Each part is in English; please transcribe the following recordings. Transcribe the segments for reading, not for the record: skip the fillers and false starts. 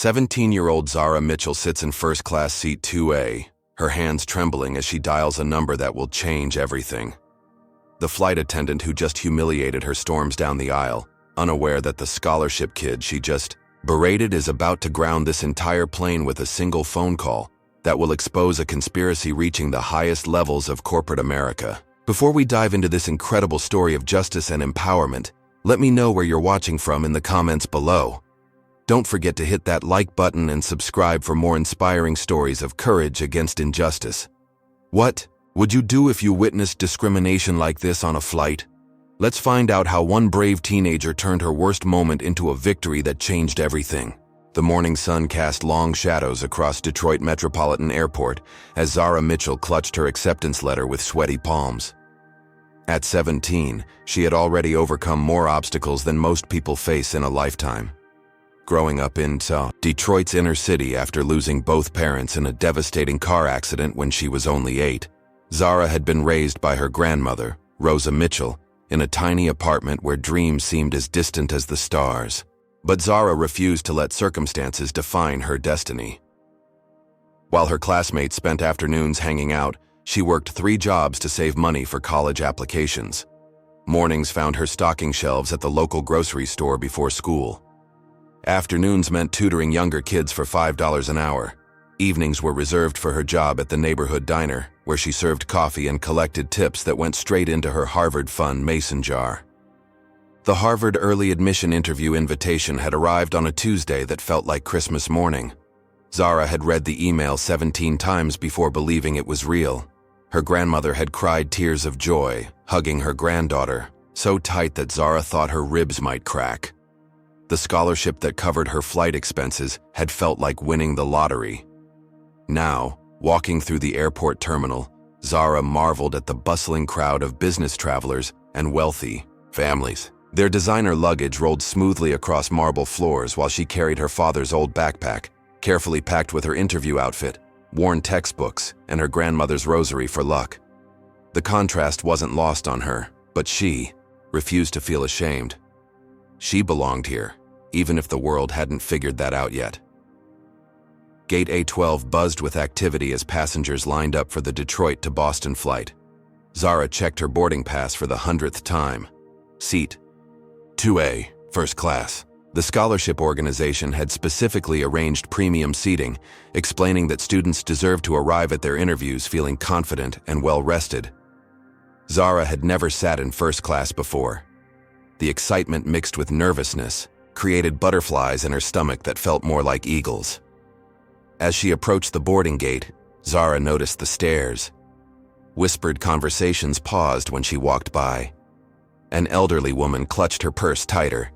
17-year-old Zara Mitchell sits in first-class seat 2A, her hands trembling as she dials a number that will change everything. The flight attendant who just humiliated her storms down the aisle, unaware that the scholarship kid she just berated is about to ground this entire plane with a single phone call that will expose a conspiracy reaching the highest levels of corporate America. Before we dive into this incredible story of justice and empowerment, let me know where you're watching from in the comments below. Don't forget to hit that like button and subscribe for more inspiring stories of courage against injustice. What would you do if you witnessed discrimination like this on a flight? Let's find out how one brave teenager turned her worst moment into a victory that changed everything. The morning sun cast long shadows across Detroit Metropolitan Airport as Zara Mitchell clutched her acceptance letter with sweaty palms. At 17, she had already overcome more obstacles than most people face in a lifetime. Growing up in Detroit's inner city after losing both parents in a devastating car accident when she was only 8, Zara had been raised by her grandmother, Rosa Mitchell, in a tiny apartment where dreams seemed as distant as the stars. But Zara refused to let circumstances define her destiny. While her classmates spent afternoons hanging out, she worked 3 jobs to save money for college applications. Mornings found her stocking shelves at the local grocery store before school. Afternoons meant tutoring younger kids for $5 an hour. Evenings were reserved for her job at the neighborhood diner, where she served coffee and collected tips that went straight into her Harvard Fund mason jar. The Harvard early admission interview invitation had arrived on a Tuesday that felt like Christmas morning. Zara had read the email 17 times before believing it was real. Her grandmother had cried tears of joy, hugging her granddaughter, so tight that Zara thought her ribs might crack. The scholarship that covered her flight expenses had felt like winning the lottery. Now, walking through the airport terminal, Zara marveled at the bustling crowd of business travelers and wealthy families. Their designer luggage rolled smoothly across marble floors while she carried her father's old backpack, carefully packed with her interview outfit, worn textbooks, and her grandmother's rosary for luck. The contrast wasn't lost on her, but she refused to feel ashamed. She belonged here, even if the world hadn't figured that out yet. Gate A12 buzzed with activity as passengers lined up for the Detroit to Boston flight. Zara checked her boarding pass for the 100th time. Seat 2A, first class. The scholarship organization had specifically arranged premium seating, explaining that students deserved to arrive at their interviews feeling confident and well-rested. Zara had never sat in first class before. The excitement mixed with nervousness created butterflies in her stomach that felt more like eagles. As she approached the boarding gate, Zara noticed the stares. Whispered conversations paused when she walked by. An elderly woman clutched her purse tighter.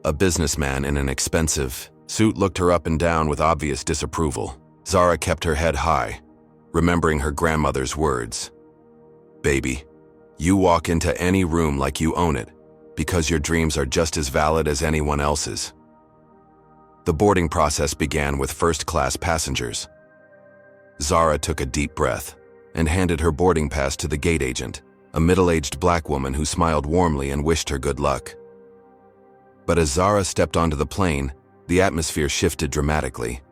A businessman in an expensive suit looked her up and down with obvious disapproval. Zara kept her head high, remembering her grandmother's words. "Baby, you walk into any room like you own it, because your dreams are just as valid as anyone else's." The boarding process began with first-class passengers. Zara took a deep breath and handed her boarding pass to the gate agent, a middle-aged black woman who smiled warmly and wished her good luck. But as Zara stepped onto the plane, the atmosphere shifted dramatically.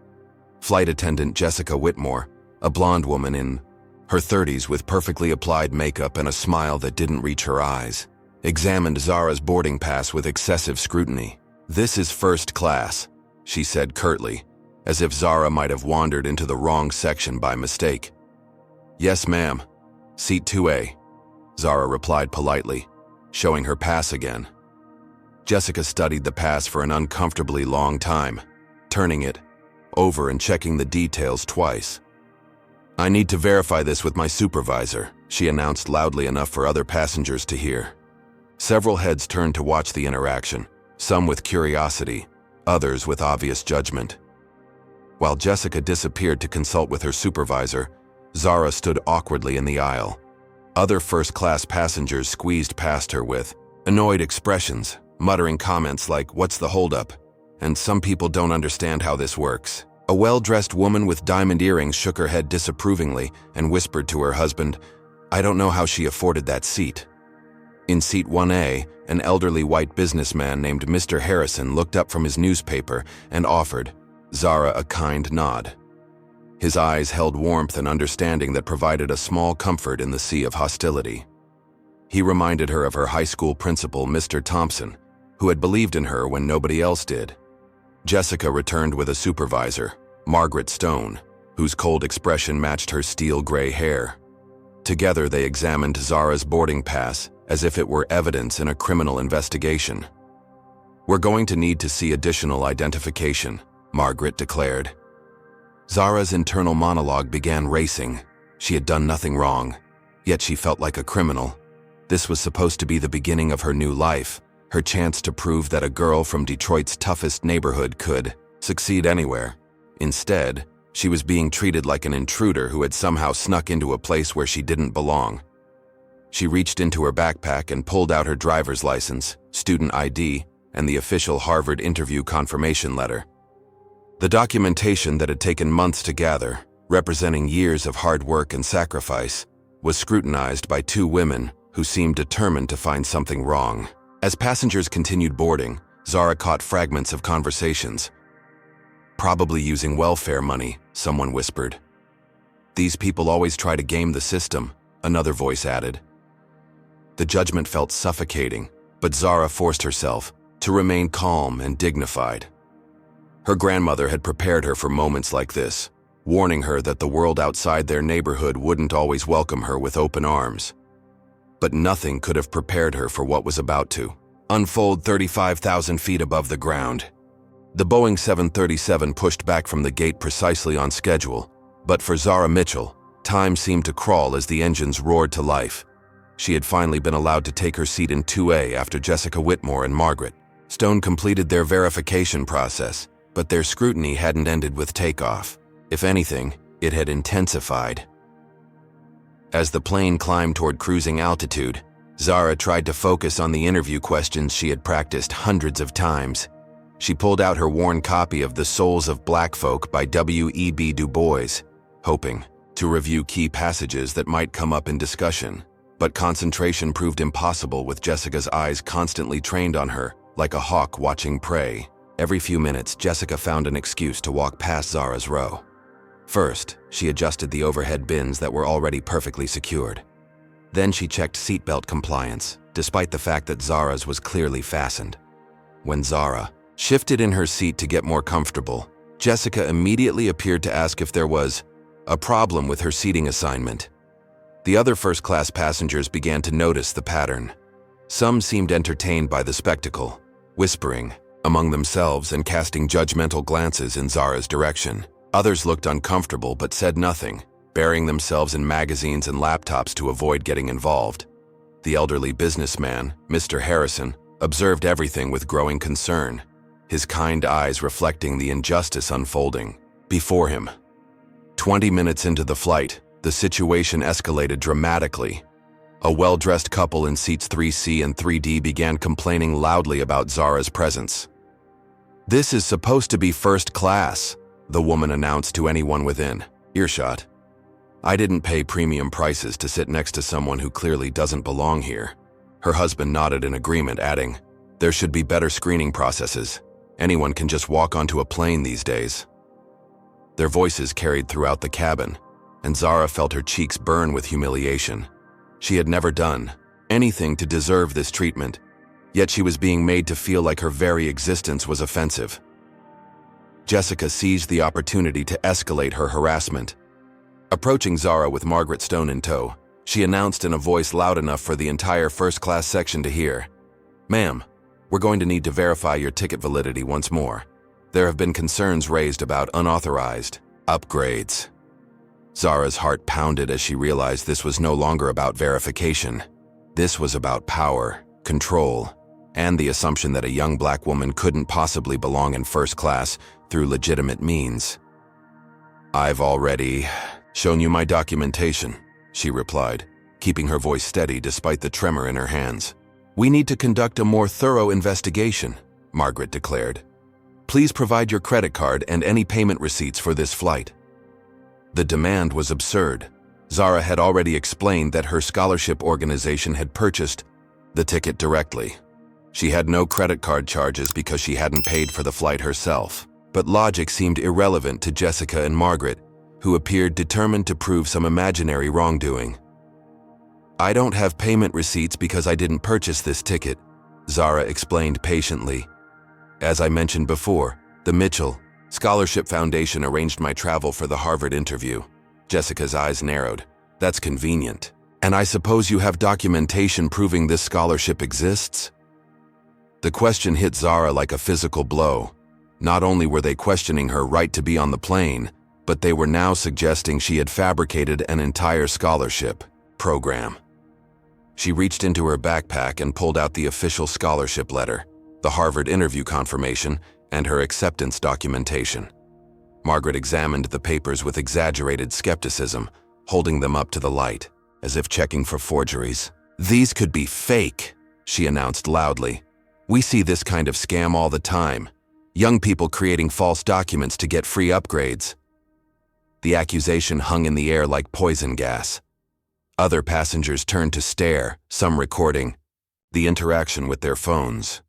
Flight attendant Jessica Whitmore, a blonde woman in her 30s with perfectly applied makeup and a smile that didn't reach her eyes, examined Zara's boarding pass with excessive scrutiny. "This is first class," she said curtly, as if Zara might have wandered into the wrong section by mistake. "Yes, ma'am. Seat 2A," Zara replied politely, showing her pass again. Jessica studied the pass for an uncomfortably long time, turning it over and checking the details twice. "I need to verify this with my supervisor," she announced loudly enough for other passengers to hear. Several heads turned to watch the interaction, some with curiosity, others with obvious judgment. While Jessica disappeared to consult with her supervisor, Zara stood awkwardly in the aisle. Other first-class passengers squeezed past her with annoyed expressions, muttering comments like, "What's the holdup?" and "Some people don't understand how this works." A well-dressed woman with diamond earrings shook her head disapprovingly and whispered to her husband, "I don't know how she afforded that seat." In seat 1A, an elderly white businessman named Mr. Harrison looked up from his newspaper and offered, Zara a kind nod. His eyes held warmth and understanding that provided a small comfort in the sea of hostility. He reminded her of her high school principal, Mr. Thompson, who had believed in her when nobody else did. Jessica returned with a supervisor, Margaret Stone, whose cold expression matched her steel gray hair. Together they examined Zara's boarding pass as if it were evidence in a criminal investigation. "We're going to need to see additional identification," Margaret declared. Zara's internal monologue began racing. She had done nothing wrong, yet she felt like a criminal. This was supposed to be the beginning of her new life, her chance to prove that a girl from Detroit's toughest neighborhood could succeed anywhere. Instead, she was being treated like an intruder who had somehow snuck into a place where she didn't belong. She reached into her backpack and pulled out her driver's license, student ID, and the official Harvard interview confirmation letter. The documentation that had taken months to gather, representing years of hard work and sacrifice, was scrutinized by two women who seemed determined to find something wrong. As passengers continued boarding, Zara caught fragments of conversations. "Probably using welfare money," someone whispered. "These people always try to game the system," another voice added. The judgment felt suffocating, but Zara forced herself to remain calm and dignified. Her grandmother had prepared her for moments like this, warning her that the world outside their neighborhood wouldn't always welcome her with open arms. But nothing could have prepared her for what was about to unfold 35,000 feet above the ground. The Boeing 737 pushed back from the gate precisely on schedule, but for Zara Mitchell, time seemed to crawl as the engines roared to life. She had finally been allowed to take her seat in 2A after Jessica Whitmore and Margaret Stone completed their verification process, but their scrutiny hadn't ended with takeoff. If anything, it had intensified. As the plane climbed toward cruising altitude, Zara tried to focus on the interview questions she had practiced hundreds of times. She pulled out her worn copy of The Souls of Black Folk by W.E.B. Du Bois, hoping to review key passages that might come up in discussion. But concentration proved impossible with Jessica's eyes constantly trained on her, like a hawk watching prey. Every few minutes, Jessica found an excuse to walk past Zara's row. First, she adjusted the overhead bins that were already perfectly secured. Then she checked seatbelt compliance, despite the fact that Zara's was clearly fastened. When Zara shifted in her seat to get more comfortable, Jessica immediately appeared to ask if there was a problem with her seating assignment. The other first-class passengers began to notice the pattern. Some seemed entertained by the spectacle, whispering among themselves and casting judgmental glances in Zara's direction. Others looked uncomfortable but said nothing, burying themselves in magazines and laptops to avoid getting involved. The elderly businessman, Mr. Harrison, observed everything with growing concern, his kind eyes reflecting the injustice unfolding before him. 20 minutes into the flight, the situation escalated dramatically. A well-dressed couple in seats 3C and 3D began complaining loudly about Zara's presence. "This is supposed to be first class," the woman announced to anyone within earshot. "I didn't pay premium prices to sit next to someone who clearly doesn't belong here." Her husband nodded in agreement, adding, "There should be better screening processes. Anyone can just walk onto a plane these days." Their voices carried throughout the cabin, and Zara felt her cheeks burn with humiliation. She had never done anything to deserve this treatment, yet she was being made to feel like her very existence was offensive. Jessica seized the opportunity to escalate her harassment. Approaching Zara with Margaret Stone in tow, she announced in a voice loud enough for the entire first-class section to hear, "Ma'am, we're going to need to verify your ticket validity once more. There have been concerns raised about unauthorized upgrades." Zara's heart pounded as she realized this was no longer about verification. This was about power, control, and the assumption that a young black woman couldn't possibly belong in first class through legitimate means. "I've already shown you my documentation," she replied, keeping her voice steady despite the tremor in her hands. "We need to conduct a more thorough investigation," Margaret declared. "Please provide your credit card and any payment receipts for this flight." The demand was absurd. Zara had already explained that her scholarship organization had purchased the ticket directly. She had no credit card charges because she hadn't paid for the flight herself. But logic seemed irrelevant to Jessica and Margaret, who appeared determined to prove some imaginary wrongdoing. "I don't have payment receipts because I didn't purchase this ticket," Zara explained patiently. "As I mentioned before, the Mitchell Scholarship Foundation arranged my travel for the Harvard interview." Jessica's eyes narrowed. "That's convenient. And I suppose you have documentation proving this scholarship exists?" The question hit Zara like a physical blow. Not only were they questioning her right to be on the plane, but they were now suggesting she had fabricated an entire scholarship program. She reached into her backpack and pulled out the official scholarship letter, the Harvard interview confirmation, and her acceptance documentation. Margaret examined the papers with exaggerated skepticism, holding them up to the light, as if checking for forgeries. "These could be fake," she announced loudly. "We see this kind of scam all the time. Young people creating false documents to get free upgrades." The accusation hung in the air like poison gas. Other passengers turned to stare, some recording the interaction with their phones.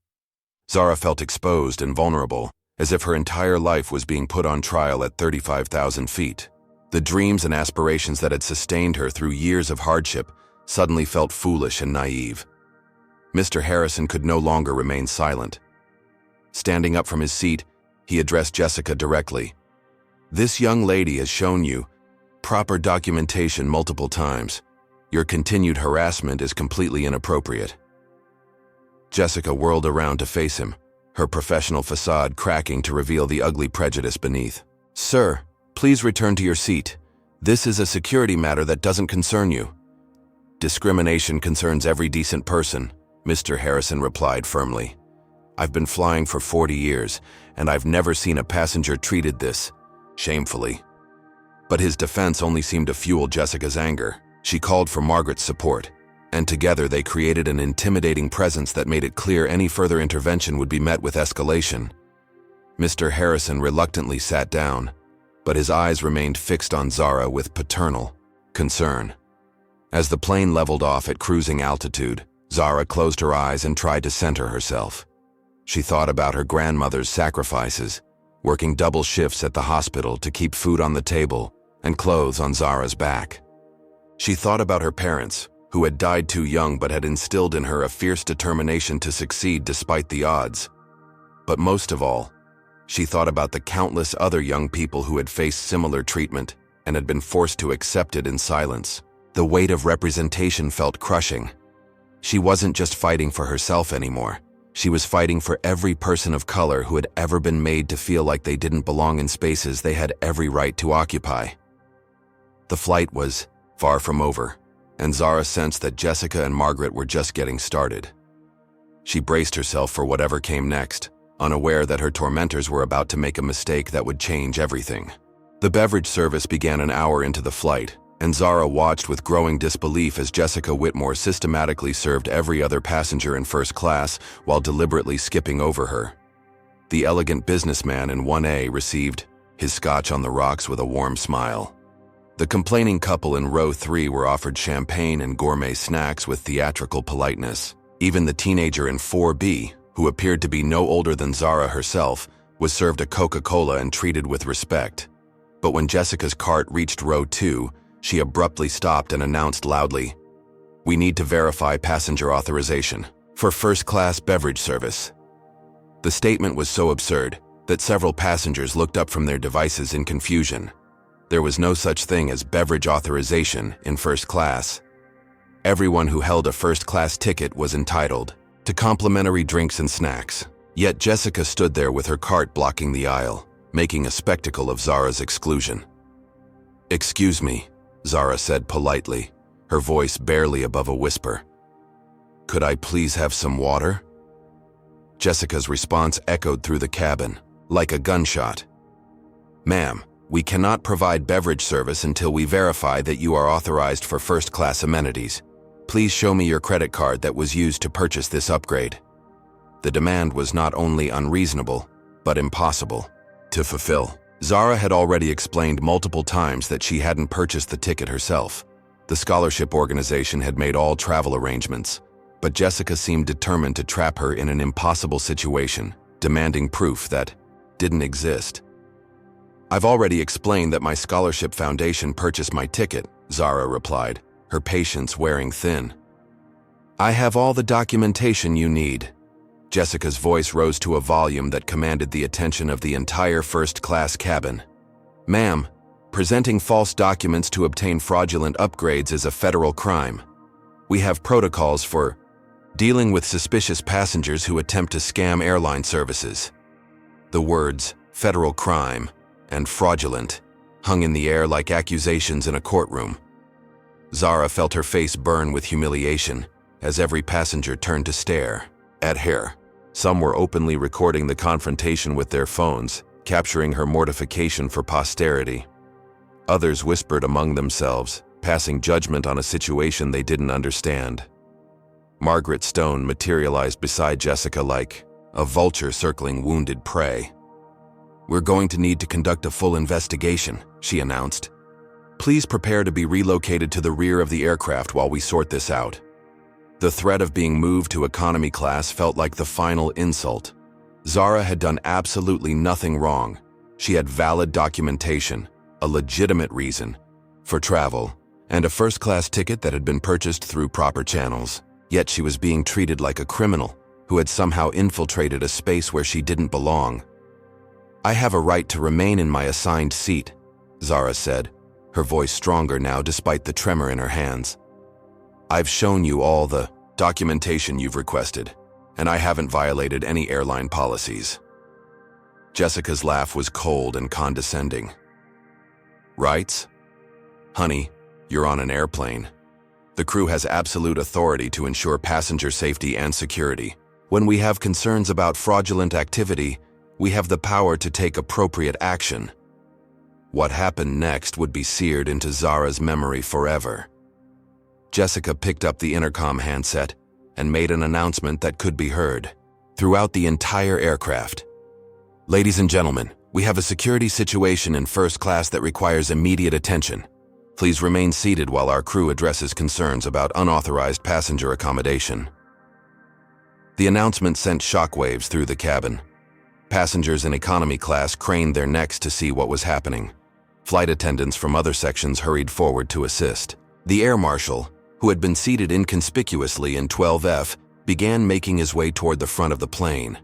Zara felt exposed and vulnerable, as if her entire life was being put on trial at 35,000 feet. The dreams and aspirations that had sustained her through years of hardship suddenly felt foolish and naive. Mr. Harrison could no longer remain silent. Standing up from his seat, he addressed Jessica directly. "This young lady has shown you proper documentation multiple times. Your continued harassment is completely inappropriate." Jessica whirled around to face him, her professional facade cracking to reveal the ugly prejudice beneath. "Sir, please return to your seat. This is a security matter that doesn't concern you." "Discrimination concerns every decent person," Mr. Harrison replied firmly. "I've been flying for 40 years, and I've never seen a passenger treated this shamefully." But his defense only seemed to fuel Jessica's anger. She called for Margaret's support, and together they created an intimidating presence that made it clear any further intervention would be met with escalation. Mr. Harrison reluctantly sat down, but his eyes remained fixed on Zara with paternal concern. As the plane leveled off at cruising altitude, Zara closed her eyes and tried to center herself. She thought about her grandmother's sacrifices, working double shifts at the hospital to keep food on the table and clothes on Zara's back. She thought about her parents, who had died too young but had instilled in her a fierce determination to succeed despite the odds. But most of all, she thought about the countless other young people who had faced similar treatment and had been forced to accept it in silence. The weight of representation felt crushing. She wasn't just fighting for herself anymore. She was fighting for every person of color who had ever been made to feel like they didn't belong in spaces they had every right to occupy. The flight was far from over, and Zara sensed that Jessica and Margaret were just getting started. She braced herself for whatever came next, unaware that her tormentors were about to make a mistake that would change everything. The beverage service began an hour into the flight, and Zara watched with growing disbelief as Jessica Whitmore systematically served every other passenger in first class while deliberately skipping over her. The elegant businessman in 1A received his scotch on the rocks with a warm smile. The complaining couple in row 3 were offered champagne and gourmet snacks with theatrical politeness. Even the teenager in 4B, who appeared to be no older than Zara herself, was served a Coca-Cola and treated with respect. But when Jessica's cart reached row 2, she abruptly stopped and announced loudly, "We need to verify passenger authorization for first-class beverage service." The statement was so absurd that several passengers looked up from their devices in confusion. There was no such thing as beverage authorization in first class. Everyone who held a first-class ticket was entitled to complimentary drinks and snacks. Yet Jessica stood there with her cart blocking the aisle, making a spectacle of Zara's exclusion. "Excuse me," Zara said politely, her voice barely above a whisper. "Could I please have some water?" Jessica's response echoed through the cabin, like a gunshot. "Ma'am, we cannot provide beverage service until we verify that you are authorized for first-class amenities. Please show me your credit card that was used to purchase this upgrade." The demand was not only unreasonable, but impossible to fulfill. Zara had already explained multiple times that she hadn't purchased the ticket herself. The scholarship organization had made all travel arrangements, but Jessica seemed determined to trap her in an impossible situation, demanding proof that didn't exist. "I've already explained that my scholarship foundation purchased my ticket," Zara replied, her patience wearing thin. "I have all the documentation you need." Jessica's voice rose to a volume that commanded the attention of the entire first-class cabin. "Ma'am, presenting false documents to obtain fraudulent upgrades is a federal crime. We have protocols for dealing with suspicious passengers who attempt to scam airline services." The words "federal crime" and "fraudulent" hung in the air like accusations in a courtroom. Zara felt her face burn with humiliation as every passenger turned to stare at her. Some were openly recording the confrontation with their phones, capturing her mortification for posterity. Others whispered among themselves, passing judgment on a situation they didn't understand. Margaret Stone materialized beside Jessica like a vulture circling wounded prey. "We're going to need to conduct a full investigation," she announced. "Please prepare to be relocated to the rear of the aircraft while we sort this out." The threat of being moved to economy class felt like the final insult. Zara had done absolutely nothing wrong. She had valid documentation, a legitimate reason for travel, and a first-class ticket that had been purchased through proper channels. Yet she was being treated like a criminal who had somehow infiltrated a space where she didn't belong. "I have a right to remain in my assigned seat," Zara said, her voice stronger now despite the tremor in her hands. "I've shown you all the documentation you've requested, and I haven't violated any airline policies." Jessica's laugh was cold and condescending. "Rights? Honey, you're on an airplane. The crew has absolute authority to ensure passenger safety and security. When we have concerns about fraudulent activity, we have the power to take appropriate action." What happened next would be seared into Zara's memory forever. Jessica picked up the intercom handset and made an announcement that could be heard throughout the entire aircraft. "Ladies and gentlemen, we have a security situation in first class that requires immediate attention. Please remain seated while our crew addresses concerns about unauthorized passenger accommodation." The announcement sent shockwaves through the cabin. Passengers in economy class craned their necks to see what was happening. Flight attendants from other sections hurried forward to assist. The air marshal, who had been seated inconspicuously in 12F, began making his way toward the front of the plane.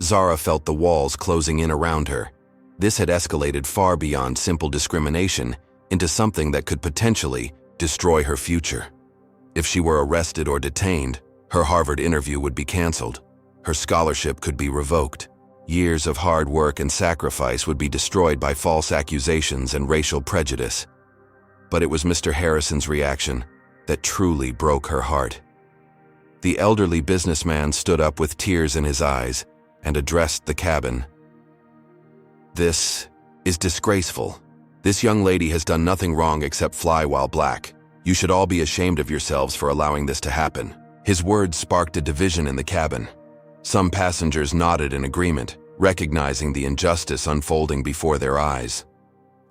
Zara felt the walls closing in around her. This had escalated far beyond simple discrimination into something that could potentially destroy her future. If she were arrested or detained, her Harvard interview would be canceled. Her scholarship could be revoked. Years of hard work and sacrifice would be destroyed by false accusations and racial prejudice. But it was Mr. Harrison's reaction that truly broke her heart. The elderly businessman stood up with tears in his eyes and addressed the cabin. "This is disgraceful. This young lady has done nothing wrong except fly while black. You should all be ashamed of yourselves for allowing this to happen." His words sparked a division in the cabin. Some passengers nodded in agreement, recognizing the injustice unfolding before their eyes.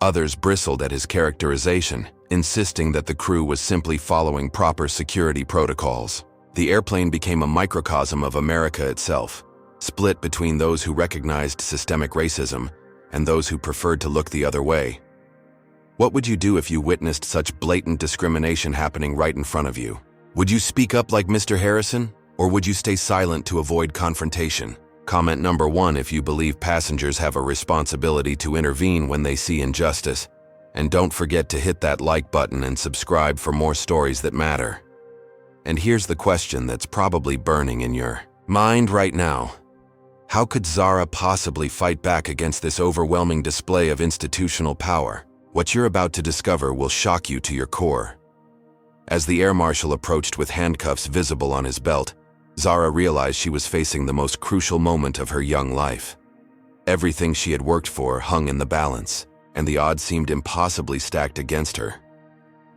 Others bristled at his characterization, insisting that the crew was simply following proper security protocols. The airplane became a microcosm of America itself, split between those who recognized systemic racism and those who preferred to look the other way. What would you do if you witnessed such blatant discrimination happening right in front of you? Would you speak up like Mr. Harrison, or would you stay silent to avoid confrontation? Comment number 1 if you believe passengers have a responsibility to intervene when they see injustice. And don't forget to hit that like button and subscribe for more stories that matter. And here's the question that's probably burning in your mind right now. How could Zara possibly fight back against this overwhelming display of institutional power? What you're about to discover will shock you to your core. As the air marshal approached with handcuffs visible on his belt, Zara realized she was facing the most crucial moment of her young life. Everything she had worked for hung in the balance, and the odds seemed impossibly stacked against her.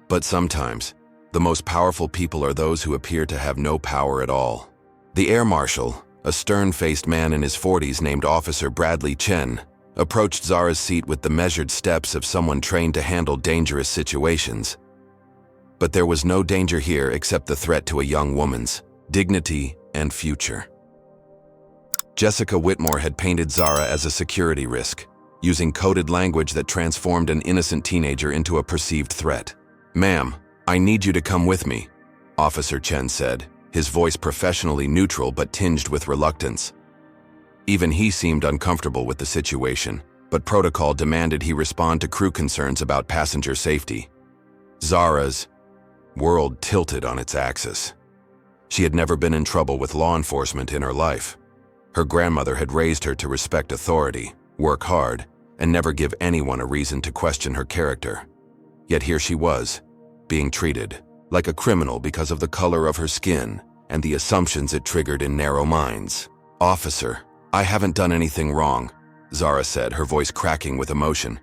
But sometimes, the most powerful people are those who appear to have no power at all. The air marshal, a stern-faced man in his 40s named Officer Bradley Chen, approached Zara's seat with the measured steps of someone trained to handle dangerous situations. But there was no danger here except the threat to a young woman's dignity and future. Jessica Whitmore had painted Zara as a security risk, using coded language that transformed an innocent teenager into a perceived threat. "Ma'am, I need you to come with me," Officer Chen said, his voice professionally neutral but tinged with reluctance. Even he seemed uncomfortable with the situation, but protocol demanded he respond to crew concerns about passenger safety. Zara's world tilted on its axis. She had never been in trouble with law enforcement in her life. Her grandmother had raised her to respect authority, work hard, and never give anyone a reason to question her character. Yet here she was, being treated like a criminal because of the color of her skin and the assumptions it triggered in narrow minds. "Officer, I haven't done anything wrong," Zara said, her voice cracking with emotion.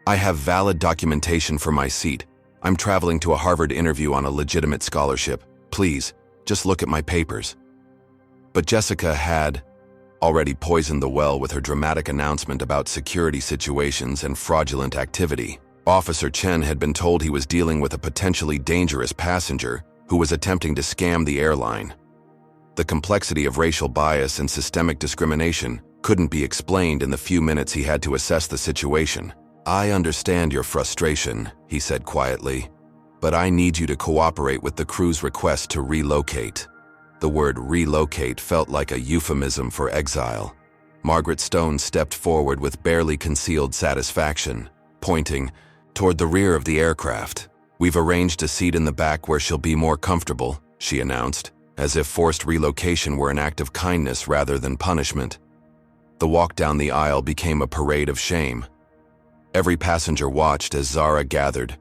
"I have valid documentation for my seat. I'm traveling to a Harvard interview on a legitimate scholarship. Please, just look at my papers." But Jessica had already poisoned the well with her dramatic announcement about security situations and fraudulent activity. Officer Chen had been told he was dealing with a potentially dangerous passenger who was attempting to scam the airline. The complexity of racial bias and systemic discrimination couldn't be explained in the few minutes he had to assess the situation. "I understand your frustration," he said quietly, "but I need you to cooperate with the crew's request to relocate." The word relocate felt like a euphemism for exile. Margaret Stone stepped forward with barely concealed satisfaction, pointing toward the rear of the aircraft. "We've arranged a seat in the back where she'll be more comfortable," she announced, as if forced relocation were an act of kindness rather than punishment. The walk down the aisle became a parade of shame. Every passenger watched as Zara gathered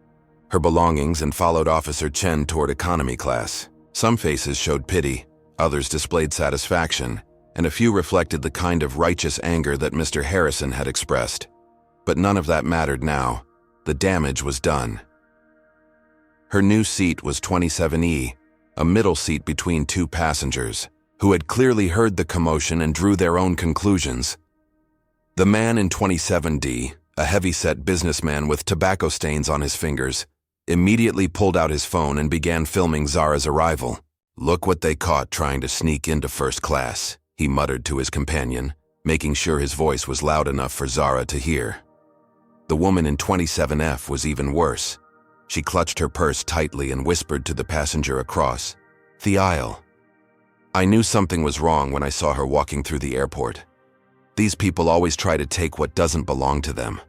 her belongings and followed Officer Chen toward economy class. Some faces showed pity, others displayed satisfaction, and a few reflected the kind of righteous anger that Mr. Harrison had expressed. But none of that mattered now. The damage was done. Her new seat was 27E, a middle seat between two passengers, who had clearly heard the commotion and drew their own conclusions. The man in 27D, a heavy-set businessman with tobacco stains on his fingers, immediately pulled out his phone and began filming Zara's arrival. "Look what they caught trying to sneak into first class," he muttered to his companion, making sure his voice was loud enough for Zara to hear. The woman in 27F was even worse. She clutched her purse tightly and whispered to the passenger across the aisle. "I knew something was wrong when I saw her walking through the airport. These people always try to take what doesn't belong to them."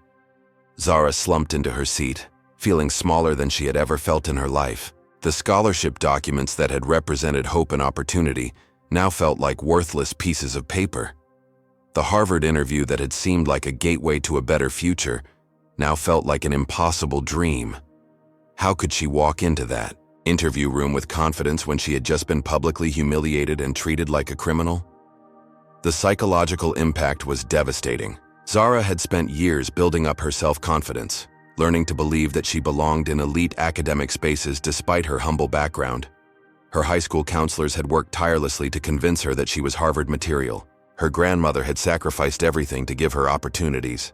Zara slumped into her seat, feeling smaller than she had ever felt in her life. The scholarship documents that had represented hope and opportunity now felt like worthless pieces of paper. The Harvard interview that had seemed like a gateway to a better future now felt like an impossible dream. How could she walk into that interview room with confidence when she had just been publicly humiliated and treated like a criminal? The psychological impact was devastating. Zara had spent years building up her self-confidence, learning to believe that she belonged in elite academic spaces despite her humble background. Her high school counselors had worked tirelessly to convince her that she was Harvard material. Her grandmother had sacrificed everything to give her opportunities.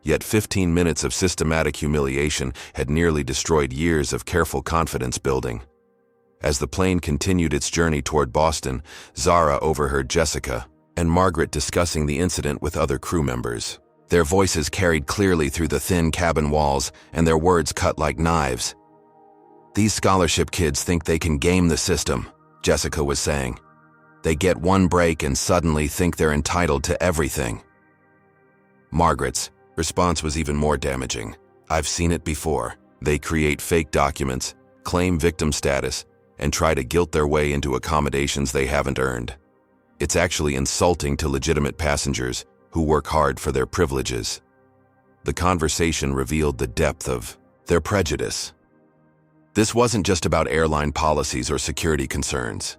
Yet 15 minutes of systematic humiliation had nearly destroyed years of careful confidence building. As the plane continued its journey toward Boston, Zara overheard Jessica and Margaret discussing the incident with other crew members. Their voices carried clearly through the thin cabin walls, and their words cut like knives. "These scholarship kids think they can game the system," Jessica was saying. "They get one break and suddenly think they're entitled to everything." Margaret's response was even more damaging. "I've seen it before. They create fake documents, claim victim status, and try to guilt their way into accommodations they haven't earned. It's actually insulting to legitimate passengers who work hard for their privileges." The conversation revealed the depth of their prejudice. This wasn't just about airline policies or security concerns.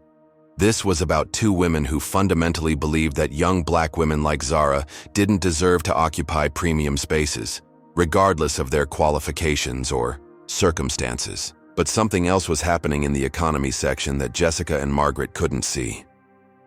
This was about two women who fundamentally believed that young black women like Zara didn't deserve to occupy premium spaces, regardless of their qualifications or circumstances. But something else was happening in the economy section that Jessica and Margaret couldn't see.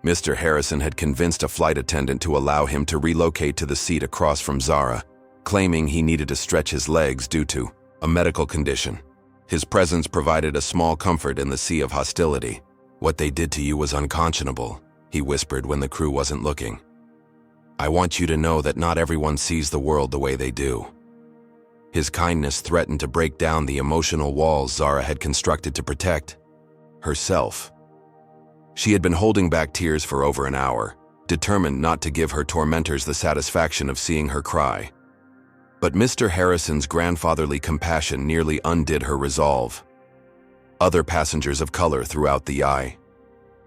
Mr. Harrison had convinced a flight attendant to allow him to relocate to the seat across from Zara, claiming he needed to stretch his legs due to a medical condition. His presence provided a small comfort in the sea of hostility. "What they did to you was unconscionable," he whispered when the crew wasn't looking. I want you to know that not everyone sees the world the way they do." His kindness threatened to break down the emotional walls Zara had constructed to protect herself. She had been holding back tears for over an hour, determined not to give her tormentors the satisfaction of seeing her cry. But Mr. Harrison's grandfatherly compassion nearly undid her resolve. Other passengers of color throughout the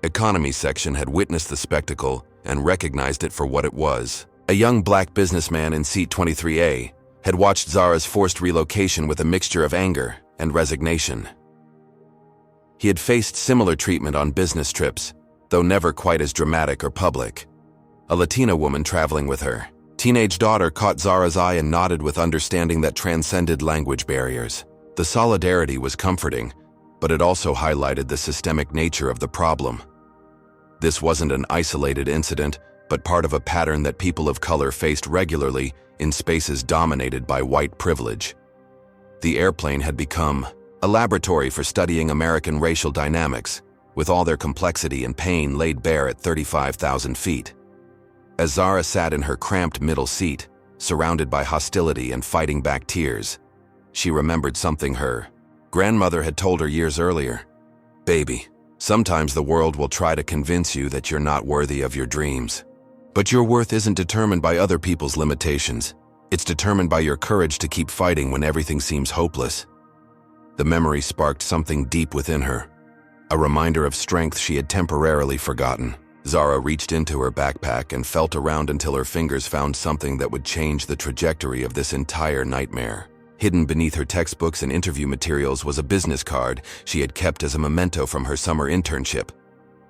economy section had witnessed the spectacle and recognized it for what it was. A young black businessman in seat 23A had watched Zara's forced relocation with a mixture of anger and resignation. He had faced similar treatment on business trips, though never quite as dramatic or public. A Latina woman traveling with her teenage daughter caught Zara's eye and nodded with understanding that transcended language barriers. The solidarity was comforting, but it also highlighted the systemic nature of the problem. This wasn't an isolated incident, but part of a pattern that people of color faced regularly in spaces dominated by white privilege. The airplane had become a laboratory for studying American racial dynamics, with all their complexity and pain laid bare at 35,000 feet. As Zara sat in her cramped middle seat, surrounded by hostility and fighting back tears, she remembered something her grandmother had told her years earlier. "Baby, sometimes the world will try to convince you that you're not worthy of your dreams. But your worth isn't determined by other people's limitations. It's determined by your courage to keep fighting when everything seems hopeless." The memory sparked something deep within her, a reminder of strength she had temporarily forgotten. Zara reached into her backpack and felt around until her fingers found something that would change the trajectory of this entire nightmare. Hidden beneath her textbooks and interview materials was a business card she had kept as a memento from her summer internship.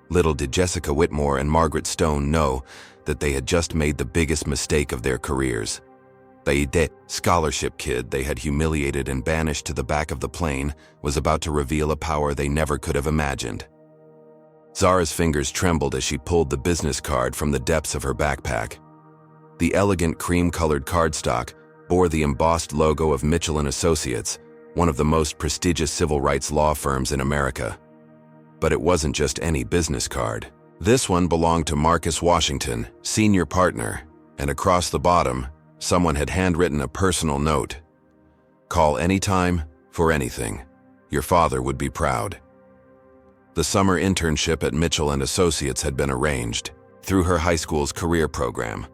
Little did Jessica Whitmore and Margaret Stone know that they had just made the biggest mistake of their careers. The scholarship kid they had humiliated and banished to the back of the plane was about to reveal a power they never could have imagined. Zara's fingers trembled as she pulled the business card from the depths of her backpack. The elegant cream-colored cardstock bore the embossed logo of Mitchell & Associates, one of the most prestigious civil rights law firms in America. But it wasn't just any business card. This one belonged to Marcus Washington, senior partner, and across the bottom, someone had handwritten a personal note. "Call anytime, for anything. Your father would be proud." The summer internship at Mitchell & Associates had been arranged through her high school's career program.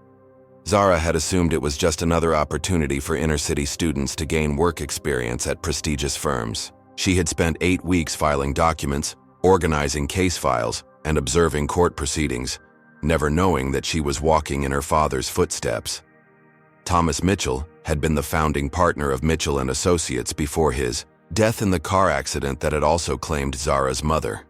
Zara had assumed it was just another opportunity for inner-city students to gain work experience at prestigious firms. She had spent 8 weeks filing documents, organizing case files, and observing court proceedings, never knowing that she was walking in her father's footsteps. Thomas Mitchell had been the founding partner of Mitchell & Associates before his death in the car accident that had also claimed Zara's mother.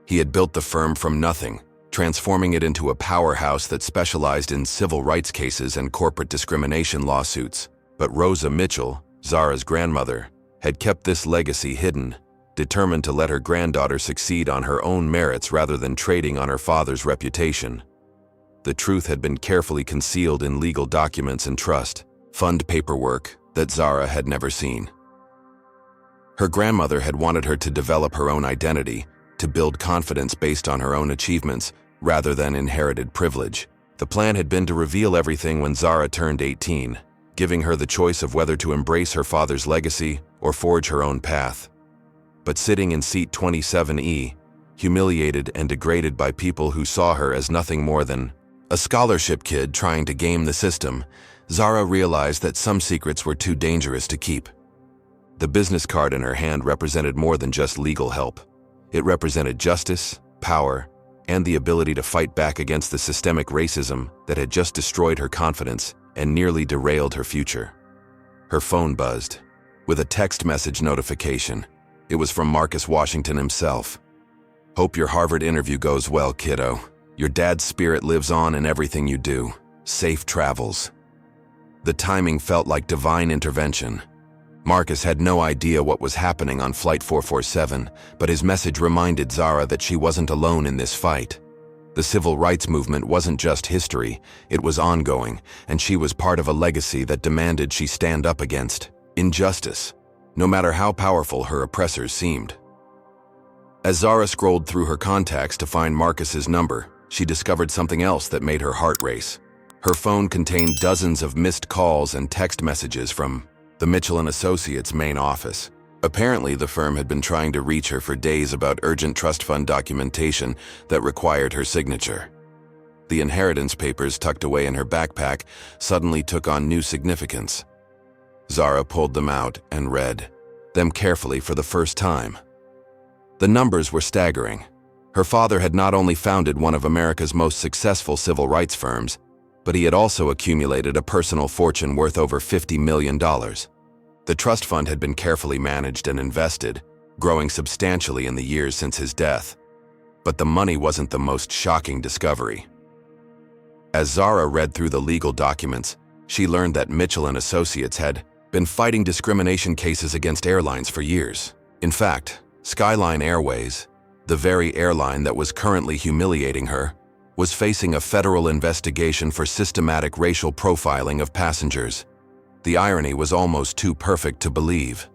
He had built the firm from nothing, transforming it into a powerhouse that specialized in civil rights cases and corporate discrimination lawsuits. But Rosa Mitchell, Zara's grandmother, had kept this legacy hidden, determined to let her granddaughter succeed on her own merits rather than trading on her father's reputation. The truth had been carefully concealed in legal documents and trust fund paperwork that Zara had never seen. Her grandmother had wanted her to develop her own identity, to build confidence based on her own achievements rather than inherited privilege. The plan had been to reveal everything when Zara turned 18, giving her the choice of whether to embrace her father's legacy or forge her own path. But sitting in seat 27E, humiliated and degraded by people who saw her as nothing more than a scholarship kid trying to game the system, Zara realized that some secrets were too dangerous to keep. The business card in her hand represented more than just legal help. It represented justice, power, and the ability to fight back against the systemic racism that had just destroyed her confidence and nearly derailed her future. Her phone buzzed with a text message notification. It was from Marcus Washington himself. "Hope your Harvard interview goes well, kiddo. Your dad's spirit lives on in everything you do. Safe travels." The timing felt like divine intervention. Marcus had no idea what was happening on Flight 447, but his message reminded Zara that she wasn't alone in this fight. The civil rights movement wasn't just history, it was ongoing, and she was part of a legacy that demanded she stand up against injustice, no matter how powerful her oppressors seemed. As Zara scrolled through her contacts to find Marcus's number, she discovered something else that made her heart race. Her phone contained dozens of missed calls and text messages from the Mitchell & Associates main office. Apparently, the firm had been trying to reach her for days about urgent trust fund documentation that required her signature. The inheritance papers tucked away in her backpack suddenly took on new significance. Zara pulled them out and read them carefully for the first time. The numbers were staggering. Her father had not only founded one of America's most successful civil rights firms, but he had also accumulated a personal fortune worth over $50 million. The trust fund had been carefully managed and invested, growing substantially in the years since his death. But the money wasn't the most shocking discovery. As Zara read through the legal documents, she learned that Mitchell & Associates had been fighting discrimination cases against airlines for years. In fact, Skyline Airways, the very airline that was currently humiliating her, was facing a federal investigation for systematic racial profiling of passengers. The irony was almost too perfect to believe.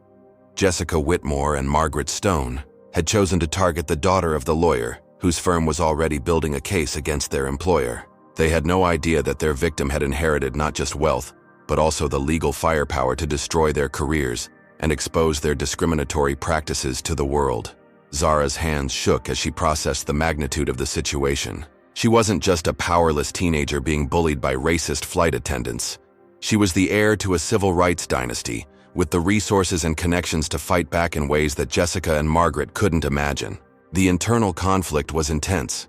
Jessica Whitmore and Margaret Stone had chosen to target the daughter of the lawyer, whose firm was already building a case against their employer. They had no idea that their victim had inherited not just wealth, but also the legal firepower to destroy their careers and expose their discriminatory practices to the world. Zara's hands shook as she processed the magnitude of the situation. She wasn't just a powerless teenager being bullied by racist flight attendants. She was the heir to a civil rights dynasty, with the resources and connections to fight back in ways that Jessica and Margaret couldn't imagine. The internal conflict was intense.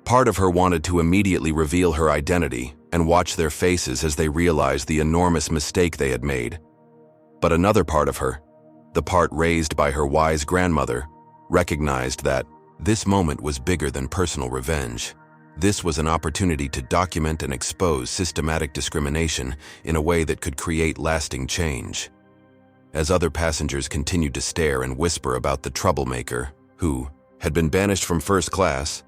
Part of her wanted to immediately reveal her identity and watch their faces as they realized the enormous mistake they had made. But another part of her, the part raised by her wise grandmother, recognized that this moment was bigger than personal revenge. This was an opportunity to document and expose systematic discrimination in a way that could create lasting change. As other passengers continued to stare and whisper about the troublemaker, who had been banished from first class,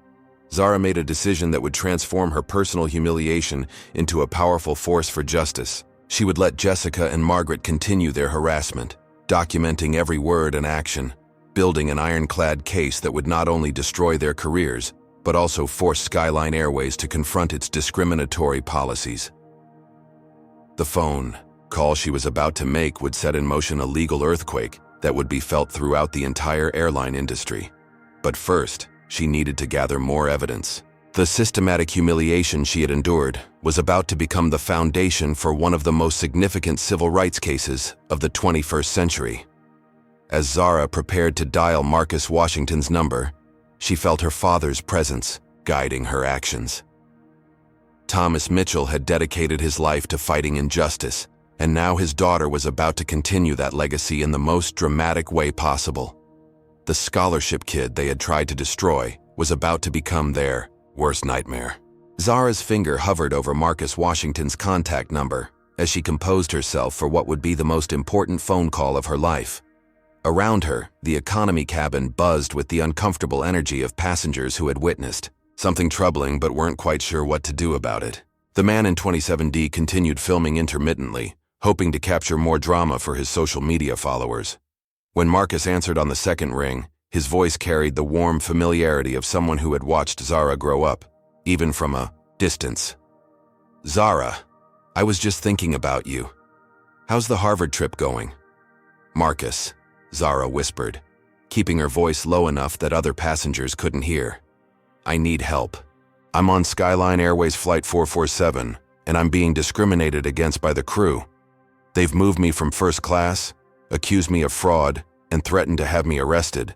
Zara made a decision that would transform her personal humiliation into a powerful force for justice. She would let Jessica and Margaret continue their harassment, documenting every word and action, building an ironclad case that would not only destroy their careers, but also force Skyline Airways to confront its discriminatory policies. The phone call she was about to make would set in motion a legal earthquake that would be felt throughout the entire airline industry. But first, she needed to gather more evidence. The systematic humiliation she had endured was about to become the foundation for one of the most significant civil rights cases of the 21st century. As Zara prepared to dial Marcus Washington's number, she felt her father's presence guiding her actions. Thomas Mitchell had dedicated his life to fighting injustice, and now his daughter was about to continue that legacy in the most dramatic way possible. The scholarship kid they had tried to destroy was about to become their worst nightmare. Zara's finger hovered over Marcus Washington's contact number as she composed herself for what would be the most important phone call of her life. Around her, the economy cabin buzzed with the uncomfortable energy of passengers who had witnessed something troubling but weren't quite sure what to do about it. The man in 27D continued filming intermittently, hoping to capture more drama for his social media followers. When Marcus answered on the second ring, his voice carried the warm familiarity of someone who had watched Zara grow up, even from a distance. "Zara, I was just thinking about you. How's the Harvard trip going?" "Marcus," Zara whispered, keeping her voice low enough that other passengers couldn't hear. "I need help. I'm on Skyline Airways Flight 447, and I'm being discriminated against by the crew. They've moved me from first class, accused me of fraud, and threatened to have me arrested."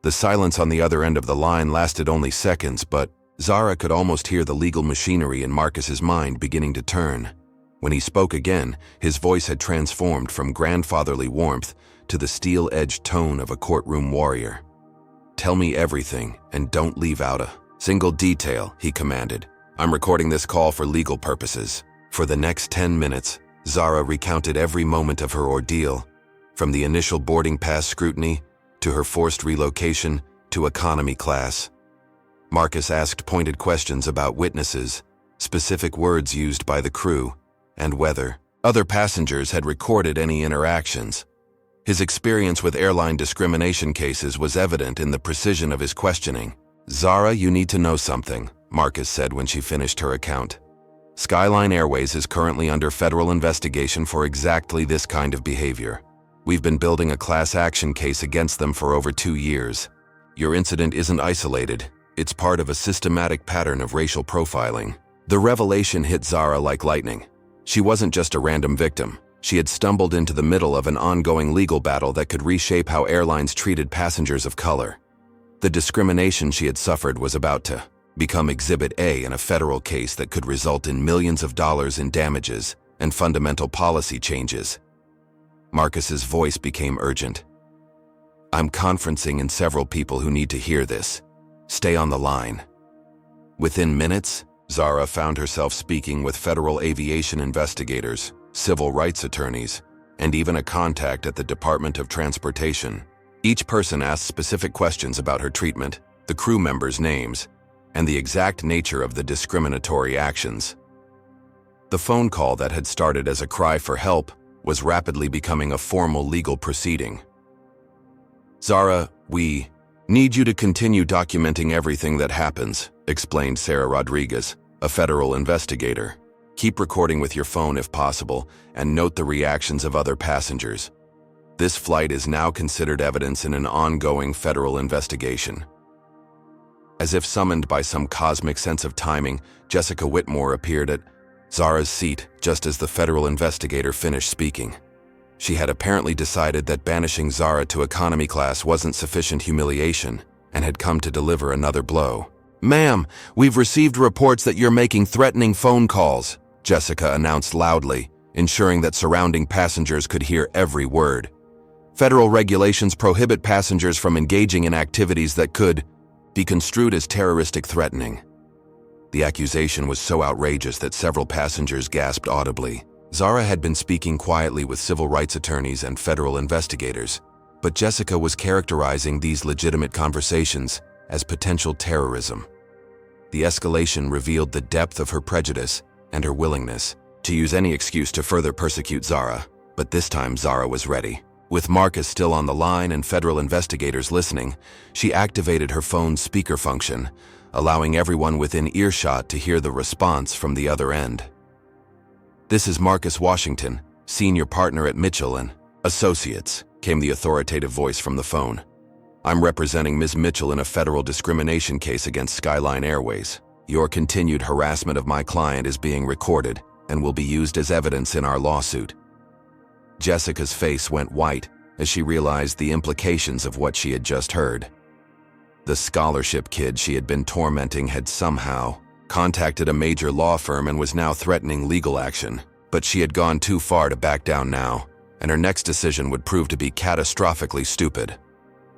The silence on the other end of the line lasted only seconds, but Zara could almost hear the legal machinery in Marcus's mind beginning to turn. When he spoke again, his voice had transformed from grandfatherly warmth to the steel-edged tone of a courtroom warrior. "Tell me everything, and don't leave out a single detail," he commanded. "I'm recording this call for legal purposes." For the next 10 minutes, Zara recounted every moment of her ordeal, from the initial boarding pass scrutiny to her forced relocation to economy class. Marcus asked pointed questions about witnesses, specific words used by the crew, and whether other passengers had recorded any interactions. His experience with airline discrimination cases was evident in the precision of his questioning. "Zara, you need to know something," Marcus said when she finished her account. Skyline Airways is currently under federal investigation for exactly this kind of behavior. We've been building a class action case against them for over 2 years. Your incident isn't isolated. It's part of a systematic pattern of racial profiling. The revelation hit Zara like lightning. She wasn't just a random victim. She had stumbled into the middle of an ongoing legal battle that could reshape how airlines treated passengers of color. The discrimination she had suffered was about to become Exhibit A in a federal case that could result in millions of dollars in damages and fundamental policy changes. Marcus's voice became urgent. I'm conferencing in several people who need to hear this. Stay on the line. Within minutes, Zara found herself speaking with federal aviation investigators, civil rights attorneys, and even a contact at the Department of Transportation. Each person asked specific questions about her treatment, the crew members' names, and the exact nature of the discriminatory actions. The phone call that had started as a cry for help was rapidly becoming a formal legal proceeding. Zara, we need you to continue documenting everything that happens, explained Sarah Rodriguez, a federal investigator. Keep recording with your phone if possible, and note the reactions of other passengers. This flight is now considered evidence in an ongoing federal investigation. As if summoned by some cosmic sense of timing, Jessica Whitmore appeared at Zara's seat just as the federal investigator finished speaking. She had apparently decided that banishing Zara to economy class wasn't sufficient humiliation and had come to deliver another blow. "Ma'am, we've received reports that you're making threatening phone calls," Jessica announced loudly, ensuring that surrounding passengers could hear every word. Federal regulations prohibit passengers from engaging in activities that could be construed as terroristic threatening. The accusation was so outrageous that several passengers gasped audibly. Zara had been speaking quietly with civil rights attorneys and federal investigators, but Jessica was characterizing these legitimate conversations as potential terrorism. The escalation revealed the depth of her prejudice and her willingness to use any excuse to further persecute Zara, but this time Zara was ready. With Marcus still on the line and federal investigators listening, she activated her phone's speaker function, allowing everyone within earshot to hear the response from the other end. "This is Marcus Washington, senior partner at Mitchell & Associates," came the authoritative voice from the phone. "I'm representing Ms. Mitchell in a federal discrimination case against Skyline Airways. Your continued harassment of my client is being recorded and will be used as evidence in our lawsuit." Jessica's face went white as she realized the implications of what she had just heard. The scholarship kid she had been tormenting had somehow contacted a major law firm and was now threatening legal action, but she had gone too far to back down now, and her next decision would prove to be catastrophically stupid.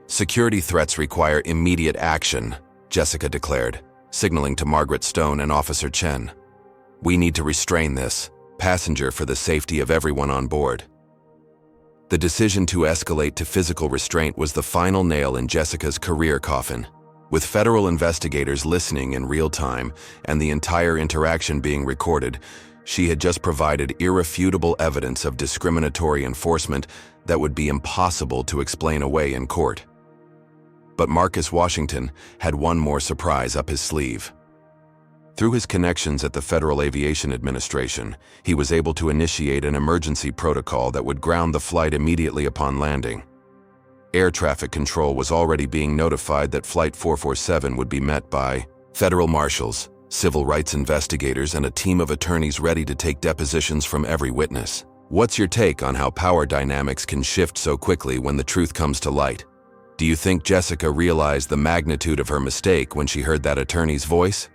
"Security threats require immediate action," Jessica declared, signaling to Margaret Stone and Officer Chen. "We need to restrain this passenger for the safety of everyone on board." The decision to escalate to physical restraint was the final nail in Jessica's career coffin. With federal investigators listening in real time and the entire interaction being recorded, she had just provided irrefutable evidence of discriminatory enforcement that would be impossible to explain away in court. But Marcus Washington had one more surprise up his sleeve. Through his connections at the Federal Aviation Administration, he was able to initiate an emergency protocol that would ground the flight immediately upon landing. Air traffic control was already being notified that Flight 447 would be met by federal marshals, civil rights investigators, and a team of attorneys ready to take depositions from every witness. What's your take on how power dynamics can shift so quickly when the truth comes to light? Do you think Jessica realized the magnitude of her mistake when she heard that attorney's voice?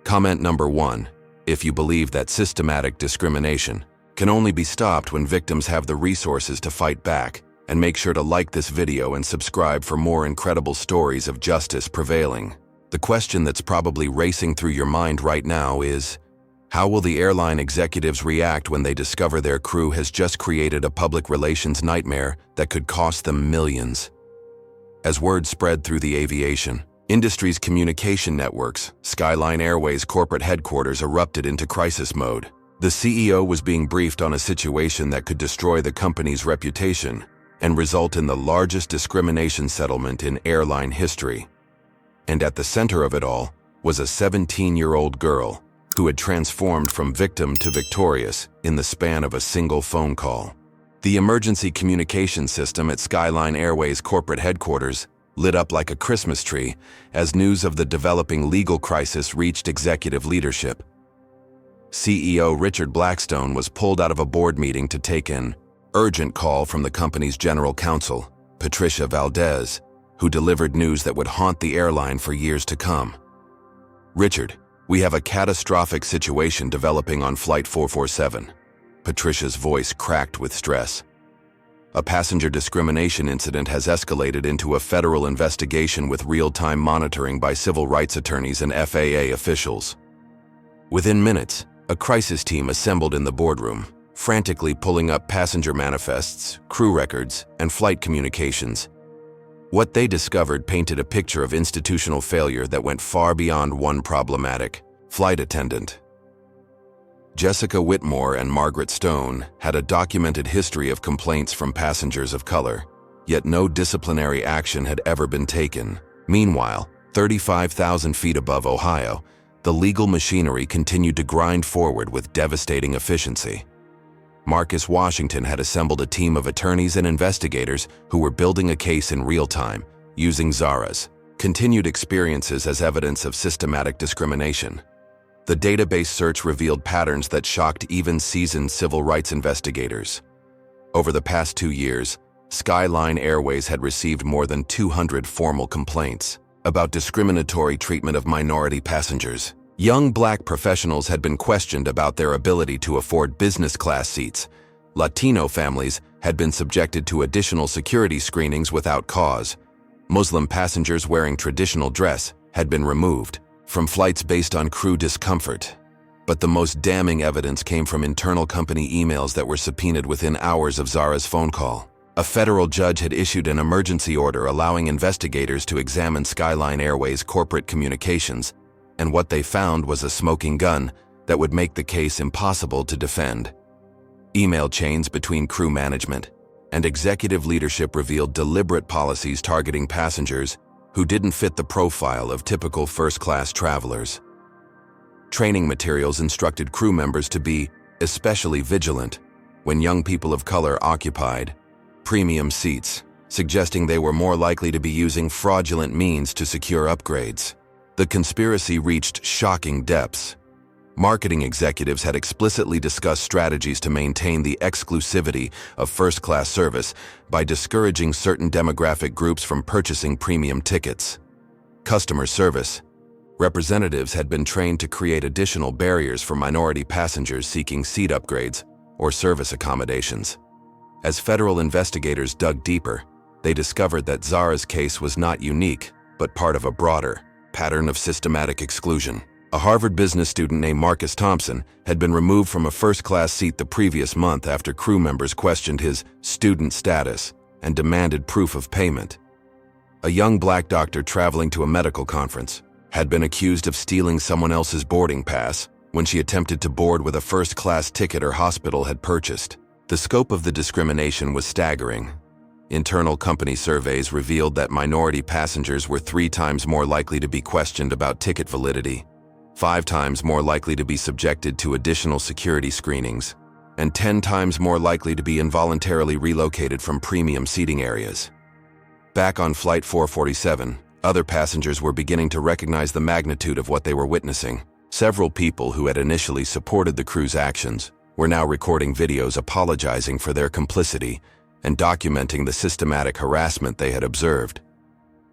Comment number 1. If you believe that systematic discrimination can only be stopped when victims have the resources to fight back, and make sure to like this video and subscribe for more incredible stories of justice prevailing. The question that's probably racing through your mind right now is, how will the airline executives react when they discover their crew has just created a public relations nightmare that could cost them millions? As word spread through the aviation industry's communication networks, Skyline Airways corporate headquarters erupted into crisis mode. The CEO was being briefed on a situation that could destroy the company's reputation and result in the largest discrimination settlement in airline history. And at the center of it all was a 17-year-old girl, who had transformed from victim to victorious in the span of a single phone call. The emergency communication system at Skyline Airways corporate headquarters lit up like a Christmas tree as news of the developing legal crisis reached executive leadership. CEO Richard Blackstone was pulled out of a board meeting to take an urgent call from the company's general counsel, Patricia Valdez, who delivered news that would haunt the airline for years to come. "Richard, we have a catastrophic situation developing on Flight 447. Patricia's voice cracked with stress. "A passenger discrimination incident has escalated into a federal investigation with real-time monitoring by civil rights attorneys and FAA officials." Within minutes, a crisis team assembled in the boardroom, frantically pulling up passenger manifests, crew records, and flight communications. What they discovered painted a picture of institutional failure that went far beyond one problematic flight attendant. Jessica Whitmore and Margaret Stone had a documented history of complaints from passengers of color, yet no disciplinary action had ever been taken. Meanwhile, 35,000 feet above Ohio, the legal machinery continued to grind forward with devastating efficiency. Marcus Washington had assembled a team of attorneys and investigators who were building a case in real time, using Zara's continued experiences as evidence of systematic discrimination. The database search revealed patterns that shocked even seasoned civil rights investigators. Over the past 2 years, Skyline Airways had received more than 200 formal complaints about discriminatory treatment of minority passengers. Young black professionals had been questioned about their ability to afford business class seats. Latino families had been subjected to additional security screenings without cause. Muslim passengers wearing traditional dress had been removed from flights based on crew discomfort. But the most damning evidence came from internal company emails that were subpoenaed within hours of Zara's phone call. A federal judge had issued an emergency order allowing investigators to examine Skyline Airways' corporate communications, and what they found was a smoking gun that would make the case impossible to defend. Email chains between crew management and executive leadership revealed deliberate policies targeting passengers who didn't fit the profile of typical first-class travelers. Training materials instructed crew members to be especially vigilant when young people of color occupied premium seats, suggesting they were more likely to be using fraudulent means to secure upgrades. The conspiracy reached shocking depths. Marketing executives had explicitly discussed strategies to maintain the exclusivity of first-class service by discouraging certain demographic groups from purchasing premium tickets. Customer service representatives had been trained to create additional barriers for minority passengers seeking seat upgrades or service accommodations. As federal investigators dug deeper, they discovered that Zara's case was not unique, but part of a broader pattern of systematic exclusion. A Harvard business student named Marcus Thompson had been removed from a first-class seat the previous month after crew members questioned his student status and demanded proof of payment. A young black doctor traveling to a medical conference had been accused of stealing someone else's boarding pass when she attempted to board with a first-class ticket her hospital had purchased. The scope of the discrimination was staggering. Internal company surveys revealed that minority passengers were 3 times more likely to be questioned about ticket validity, 5 times more likely to be subjected to additional security screenings, and 10 times more likely to be involuntarily relocated from premium seating areas. Back on Flight 447, other passengers were beginning to recognize the magnitude of what they were witnessing. Several people who had initially supported the crew's actions were now recording videos apologizing for their complicity and documenting the systematic harassment they had observed.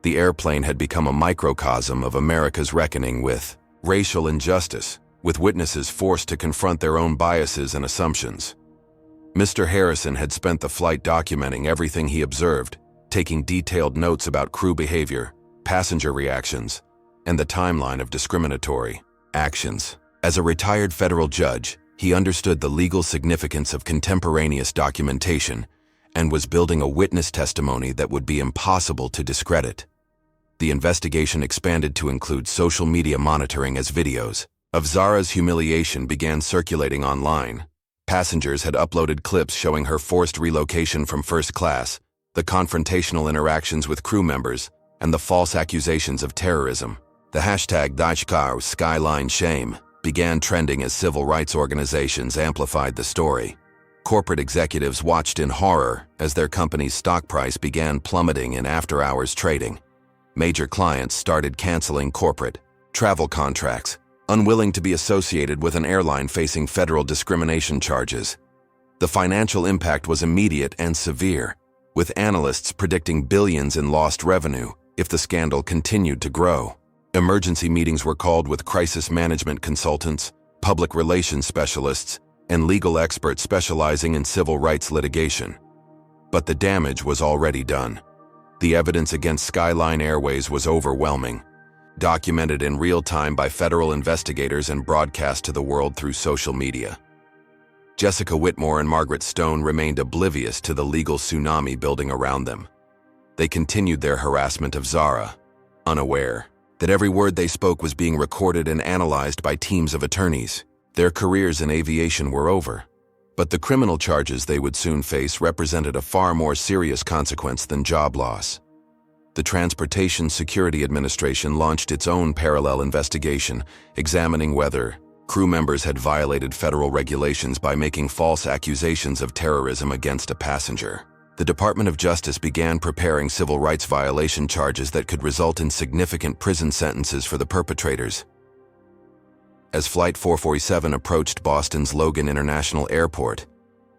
The airplane had become a microcosm of America's reckoning with racial injustice, with witnesses forced to confront their own biases and assumptions. Mr. Harrison had spent the flight documenting everything he observed, taking detailed notes about crew behavior, passenger reactions, and the timeline of discriminatory actions. As a retired federal judge, he understood the legal significance of contemporaneous documentation and was building a witness testimony that would be impossible to discredit. The investigation expanded to include social media monitoring as videos of Zara's humiliation began circulating online. Passengers had uploaded clips showing her forced relocation from first class, the confrontational interactions with crew members, and the false accusations of terrorism. The hashtag #Skyline Shame began trending as civil rights organizations amplified the story. Corporate executives watched in horror as their company's stock price began plummeting in after-hours trading. Major clients started canceling corporate travel contracts, unwilling to be associated with an airline facing federal discrimination charges. The financial impact was immediate and severe, with analysts predicting billions in lost revenue if the scandal continued to grow. Emergency meetings were called with crisis management consultants, public relations specialists, and legal experts specializing in civil rights litigation. But the damage was already done. The evidence against Skyline Airways was overwhelming, documented in real time by federal investigators and broadcast to the world through social media. Jessica Whitmore and Margaret Stone remained oblivious to the legal tsunami building around them. They continued their harassment of Zara, unaware that every word they spoke was being recorded and analyzed by teams of attorneys. Their careers in aviation were over, but the criminal charges they would soon face represented a far more serious consequence than job loss. The Transportation Security Administration launched its own parallel investigation, examining whether crew members had violated federal regulations by making false accusations of terrorism against a passenger. The Department of Justice began preparing civil rights violation charges that could result in significant prison sentences for the perpetrators. As Flight 447 approached Boston's Logan International Airport,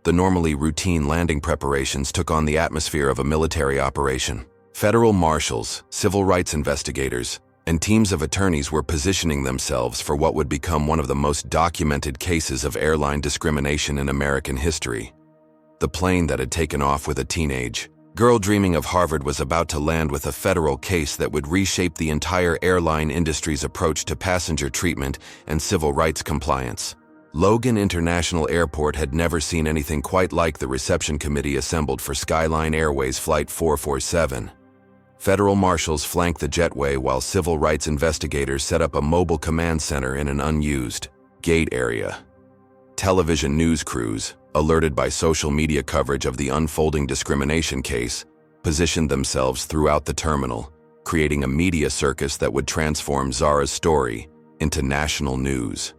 the normally routine landing preparations took on the atmosphere of a military operation. Federal marshals, civil rights investigators, and teams of attorneys were positioning themselves for what would become one of the most documented cases of airline discrimination in American history. The plane that had taken off with a teenage girl dreaming of Harvard was about to land with a federal case that would reshape the entire airline industry's approach to passenger treatment and civil rights compliance. Logan International Airport had never seen anything quite like the reception committee assembled for Skyline Airways Flight 447. Federal marshals flanked the jetway while civil rights investigators set up a mobile command center in an unused gate area. Television news crews, alerted by social media coverage of the unfolding discrimination case, positioned themselves throughout the terminal, creating a media circus that would transform Zara's story into national news.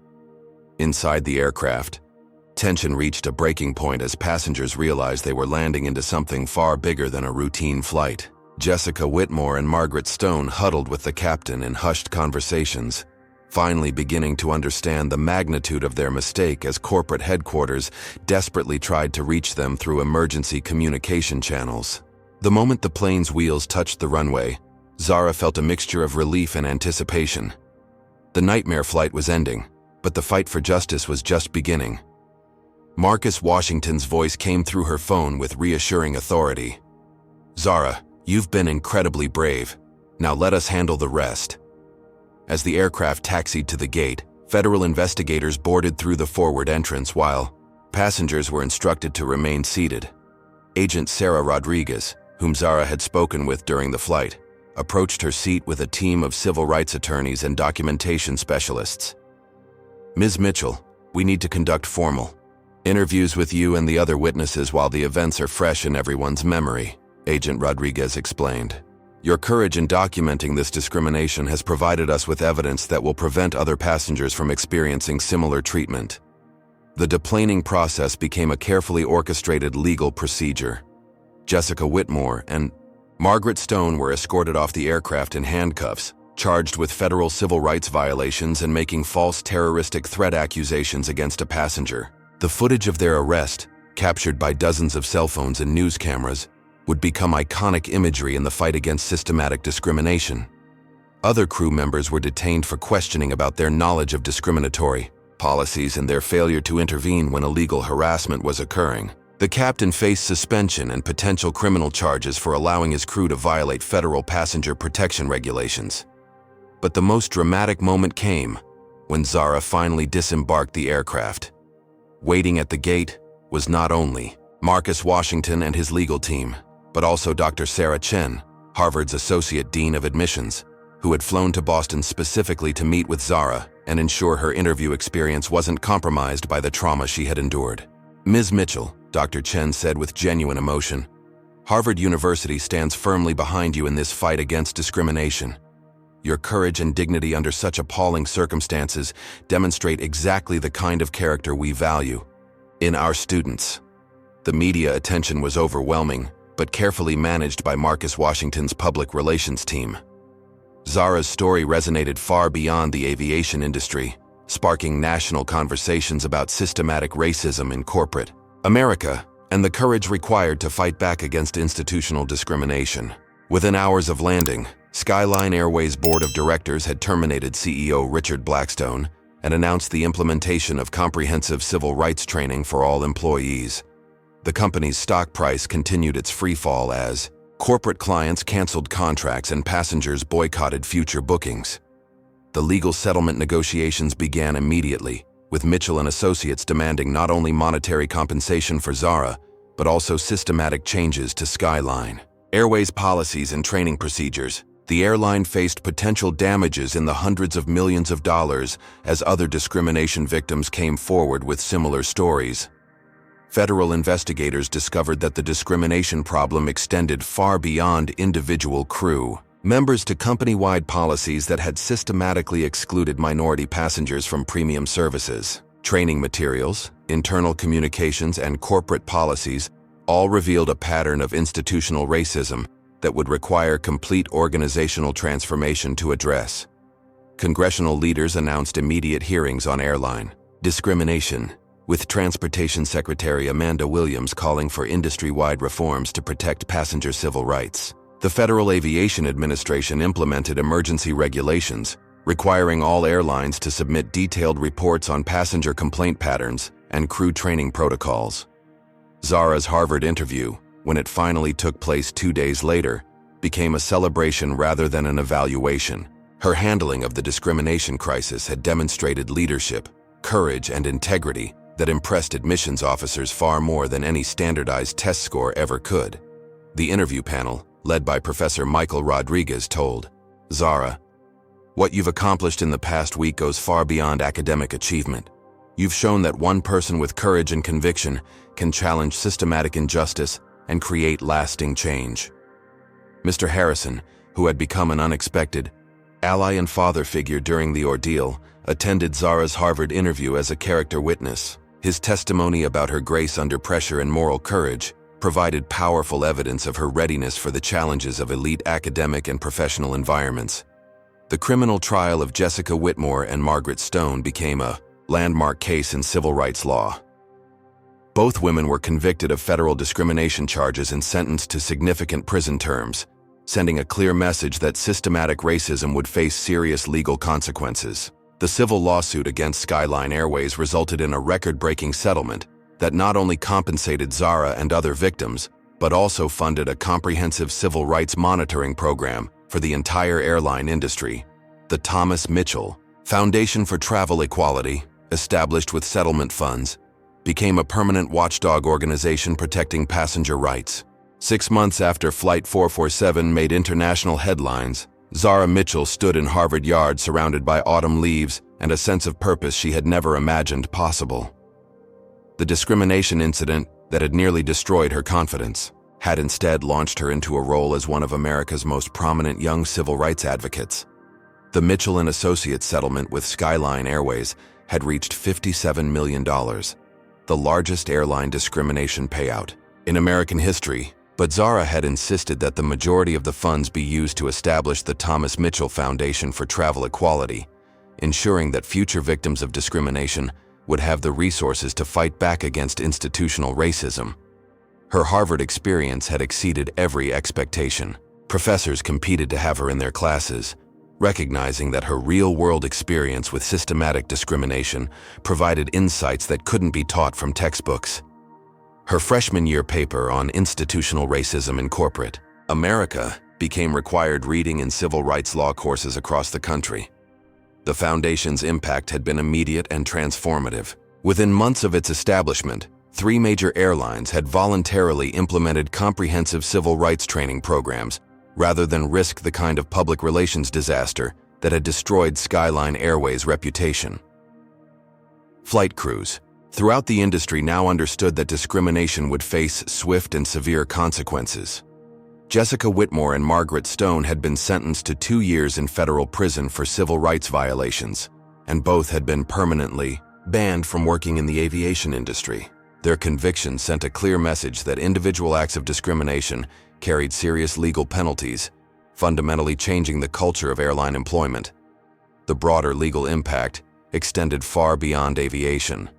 Inside the aircraft, tension reached a breaking point as passengers realized they were landing into something far bigger than a routine flight. Jessica Whitmore and Margaret Stone huddled with the captain in hushed conversations, finally beginning to understand the magnitude of their mistake as corporate headquarters desperately tried to reach them through emergency communication channels. The moment the plane's wheels touched the runway, Zara felt a mixture of relief and anticipation. The nightmare flight was ending, but the fight for justice was just beginning. Marcus Washington's voice came through her phone with reassuring authority. "Zara, you've been incredibly brave. Now let us handle the rest." As the aircraft taxied to the gate, federal investigators boarded through the forward entrance while passengers were instructed to remain seated. Agent Sarah Rodriguez, whom Zara had spoken with during the flight, approached her seat with a team of civil rights attorneys and documentation specialists. "Ms. Mitchell, we need to conduct formal interviews with you and the other witnesses while the events are fresh in everyone's memory," Agent Rodriguez explained. "Your courage in documenting this discrimination has provided us with evidence that will prevent other passengers from experiencing similar treatment." The deplaning process became a carefully orchestrated legal procedure. Jessica Whitmore and Margaret Stone were escorted off the aircraft in handcuffs, charged with federal civil rights violations and making false terroristic threat accusations against a passenger. The footage of their arrest, captured by dozens of cell phones and news cameras, would become iconic imagery in the fight against systematic discrimination. Other crew members were detained for questioning about their knowledge of discriminatory policies and their failure to intervene when illegal harassment was occurring. The captain faced suspension and potential criminal charges for allowing his crew to violate federal passenger protection regulations. But the most dramatic moment came when Zara finally disembarked the aircraft. Waiting at the gate was not only Marcus Washington and his legal team, but also Dr. Sarah Chen, Harvard's Associate Dean of Admissions, who had flown to Boston specifically to meet with Zara and ensure her interview experience wasn't compromised by the trauma she had endured. "Ms. Mitchell," Dr. Chen said with genuine emotion, "Harvard University stands firmly behind you in this fight against discrimination. Your courage and dignity under such appalling circumstances demonstrate exactly the kind of character we value in our students. The media attention was overwhelming, but carefully managed by Marcus Washington's public relations team. Zara's story resonated far beyond the aviation industry, sparking national conversations about systematic racism in corporate America and the courage required to fight back against institutional discrimination. Within hours of landing, Skyline Airways' board of directors had terminated CEO Richard Blackstone and announced the implementation of comprehensive civil rights training for all employees. The company's stock price continued its freefall as corporate clients canceled contracts and passengers boycotted future bookings. The legal settlement negotiations began immediately, with Mitchell and Associates demanding not only monetary compensation for Zara, but also systematic changes to Skyline Airways policies and training procedures. The airline faced potential damages in the hundreds of millions of dollars as other discrimination victims came forward with similar stories. Federal investigators discovered that the discrimination problem extended far beyond individual crew members to company-wide policies that had systematically excluded minority passengers from premium services. Training materials, internal communications, and corporate policies all revealed a pattern of institutional racism that would require complete organizational transformation to address. Congressional leaders announced immediate hearings on airline discrimination, with Transportation Secretary Amanda Williams calling for industry-wide reforms to protect passenger civil rights. The Federal Aviation Administration implemented emergency regulations, requiring all airlines to submit detailed reports on passenger complaint patterns and crew training protocols. Zara's Harvard interview, when it finally took place 2 days later, became a celebration rather than an evaluation. Her handling of the discrimination crisis had demonstrated leadership, courage, and integrity that impressed admissions officers far more than any standardized test score ever could. The interview panel, led by Professor Michael Rodriguez, told Zara, "What you've accomplished in the past week goes far beyond academic achievement. You've shown that one person with courage and conviction can challenge systematic injustice and create lasting change." Mr. Harrison, who had become an unexpected ally and father figure during the ordeal, attended Zara's Harvard interview as a character witness. His testimony about her grace under pressure and moral courage provided powerful evidence of her readiness for the challenges of elite academic and professional environments. The criminal trial of Jessica Whitmore and Margaret Stone became a landmark case in civil rights law. Both women were convicted of federal discrimination charges and sentenced to significant prison terms, sending a clear message that systematic racism would face serious legal consequences. The civil lawsuit against Skyline Airways resulted in a record-breaking settlement that not only compensated Zara and other victims, but also funded a comprehensive civil rights monitoring program for the entire airline industry. The Thomas Mitchell Foundation for Travel Equality, established with settlement funds, became a permanent watchdog organization protecting passenger rights. 6 months after Flight 447 made international headlines, Zara Mitchell stood in Harvard Yard surrounded by autumn leaves and a sense of purpose she had never imagined possible. The discrimination incident that had nearly destroyed her confidence had instead launched her into a role as one of America's most prominent young civil rights advocates. The Mitchell and Associates settlement with Skyline Airways had reached $57 million, the largest airline discrimination payout in American history. But Zara had insisted that the majority of the funds be used to establish the Thomas Mitchell Foundation for Travel Equality, ensuring that future victims of discrimination would have the resources to fight back against institutional racism. Her Harvard experience had exceeded every expectation. Professors competed to have her in their classes, recognizing that her real-world experience with systematic discrimination provided insights that couldn't be taught from textbooks. Her freshman year paper on institutional racism in corporate America became required reading in civil rights law courses across the country. The foundation's impact had been immediate and transformative. Within months of its establishment, 3 major airlines had voluntarily implemented comprehensive civil rights training programs rather than risk the kind of public relations disaster that had destroyed Skyline Airways' reputation. Flight crews throughout the industry now understood that discrimination would face swift and severe consequences. Jessica Whitmore and Margaret Stone had been sentenced to 2 years in federal prison for civil rights violations, and both had been permanently banned from working in the aviation industry. Their convictions sent a clear message that individual acts of discrimination carried serious legal penalties, fundamentally changing the culture of airline employment. The broader legal impact extended far beyond aviation.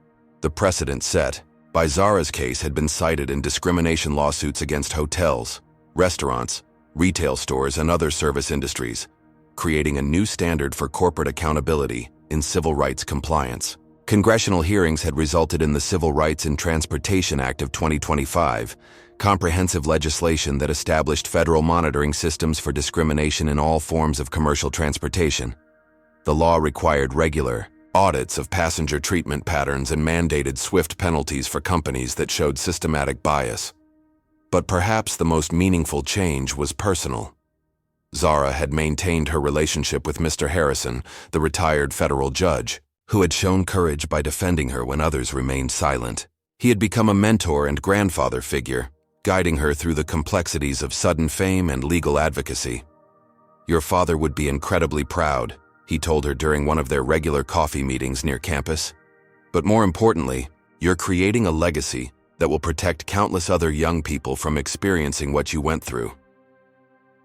The precedent set by Zara's case had been cited in discrimination lawsuits against hotels, restaurants, retail stores, and other service industries, creating a new standard for corporate accountability in civil rights compliance. Congressional hearings had resulted in the Civil Rights in Transportation Act of 2025, comprehensive legislation that established federal monitoring systems for discrimination in all forms of commercial transportation. The law required regular audits of passenger treatment patterns and mandated swift penalties for companies that showed systematic bias. But perhaps the most meaningful change was personal. Zara had maintained her relationship with Mr. Harrison, the retired federal judge, who had shown courage by defending her when others remained silent. He had become a mentor and grandfather figure, guiding her through the complexities of sudden fame and legal advocacy. "Your father would be incredibly proud," he told her during one of their regular coffee meetings near campus. "But more importantly, you're creating a legacy that will protect countless other young people from experiencing what you went through."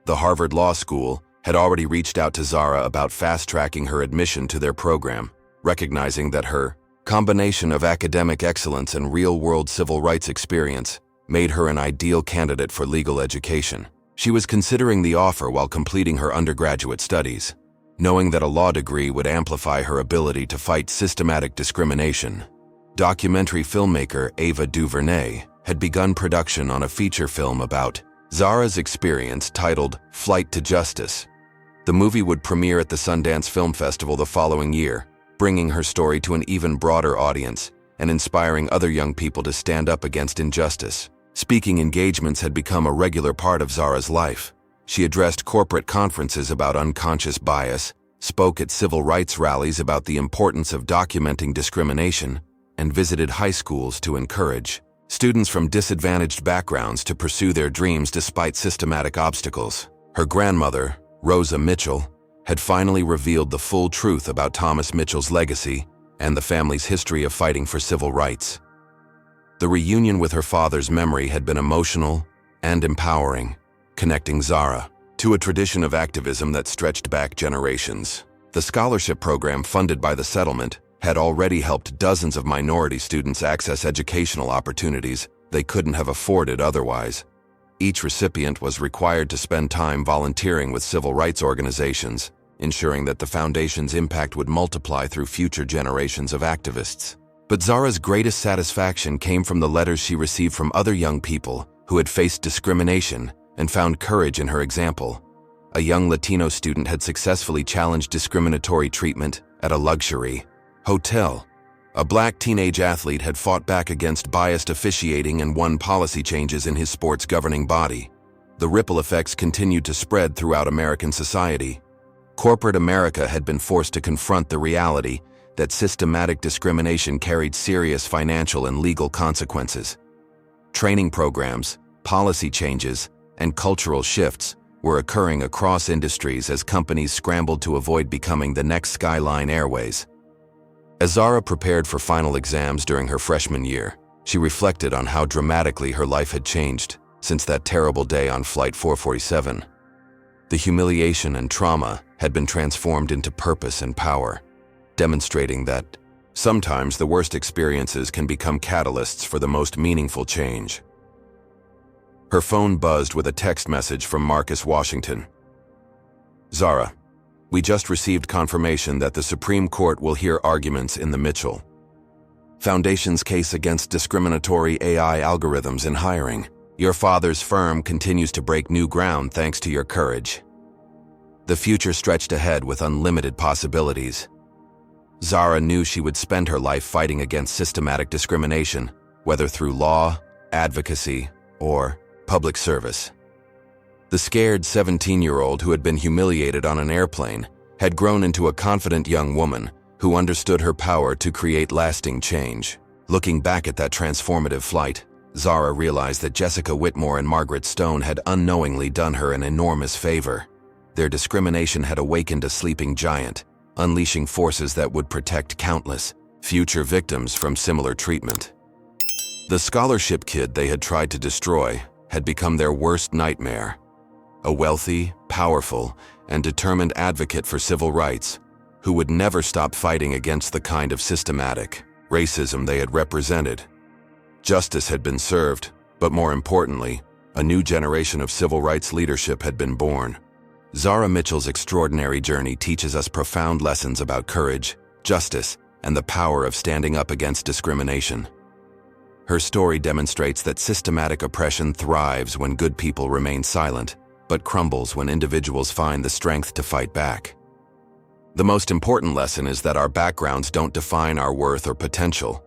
The Harvard Law School had already reached out to Zara about fast-tracking her admission to their program, recognizing that her combination of academic excellence and real-world civil rights experience made her an ideal candidate for legal education. She was considering the offer while completing her undergraduate studies, knowing that a law degree would amplify her ability to fight systematic discrimination. Documentary filmmaker Ava DuVernay had begun production on a feature film about Zara's experience titled Flight to Justice. The movie would premiere at the Sundance Film Festival the following year, bringing her story to an even broader audience and inspiring other young people to stand up against injustice. Speaking engagements had become a regular part of Zara's life. She addressed corporate conferences about unconscious bias, spoke at civil rights rallies about the importance of documenting discrimination, and visited high schools to encourage students from disadvantaged backgrounds to pursue their dreams despite systematic obstacles. Her grandmother, Rosa Mitchell, had finally revealed the full truth about Thomas Mitchell's legacy and the family's history of fighting for civil rights. The reunion with her father's memory had been emotional and empowering, connecting Zara to a tradition of activism that stretched back generations. The scholarship program funded by the settlement had already helped dozens of minority students access educational opportunities they couldn't have afforded otherwise. Each recipient was required to spend time volunteering with civil rights organizations, ensuring that the foundation's impact would multiply through future generations of activists. But Zara's greatest satisfaction came from the letters she received from other young people who had faced discrimination and found courage in her example. A young Latino student had successfully challenged discriminatory treatment at a luxury hotel. A black teenage athlete had fought back against biased officiating and won policy changes in his sport's governing body. The ripple effects continued to spread throughout American society. Corporate America had been forced to confront the reality that systematic discrimination carried serious financial and legal consequences. Training programs, policy changes, and cultural shifts were occurring across industries as companies scrambled to avoid becoming the next Skyline Airways. As Zara prepared for final exams during her freshman year, she reflected on how dramatically her life had changed since that terrible day on Flight 447. The humiliation and trauma had been transformed into purpose and power, demonstrating that sometimes the worst experiences can become catalysts for the most meaningful change. Her phone buzzed with a text message from Marcus Washington. "Zara, we just received confirmation that the Supreme Court will hear arguments in the Mitchell Foundation's case against discriminatory AI algorithms in hiring. Your father's firm continues to break new ground thanks to your courage." The future stretched ahead with unlimited possibilities. Zara knew she would spend her life fighting against systematic discrimination, whether through law, advocacy, or public service. The scared 17-year-old who had been humiliated on an airplane had grown into a confident young woman who understood her power to create lasting change. Looking back at that transformative flight, Zara realized that Jessica Whitmore and Margaret Stone had unknowingly done her an enormous favor. Their discrimination had awakened a sleeping giant, unleashing forces that would protect countless future victims from similar treatment. The scholarship kid they had tried to destroy had become their worst nightmare. A wealthy, powerful, and determined advocate for civil rights who would never stop fighting against the kind of systematic racism they had represented. Justice had been served, but more importantly, a new generation of civil rights leadership had been born. Zara Mitchell's extraordinary journey teaches us profound lessons about courage, justice, and the power of standing up against discrimination. Her story demonstrates that systematic oppression thrives when good people remain silent, but crumbles when individuals find the strength to fight back. The most important lesson is that our backgrounds don't define our worth or potential.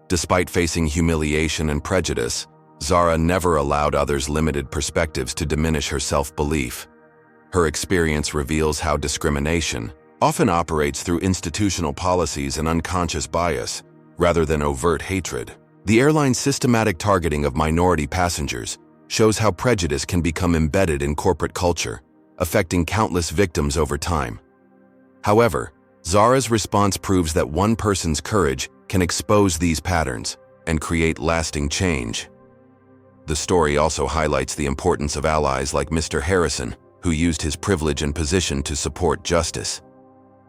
Despite facing humiliation and prejudice, Zara never allowed others' limited perspectives to diminish her self-belief. Her experience reveals how discrimination often operates through institutional policies and unconscious bias, rather than overt hatred. The airline's systematic targeting of minority passengers shows how prejudice can become embedded in corporate culture, affecting countless victims over time. However, Zara's response proves that one person's courage can expose these patterns and create lasting change. The story also highlights the importance of allies like Mr. Harrison, who used his privilege and position to support justice.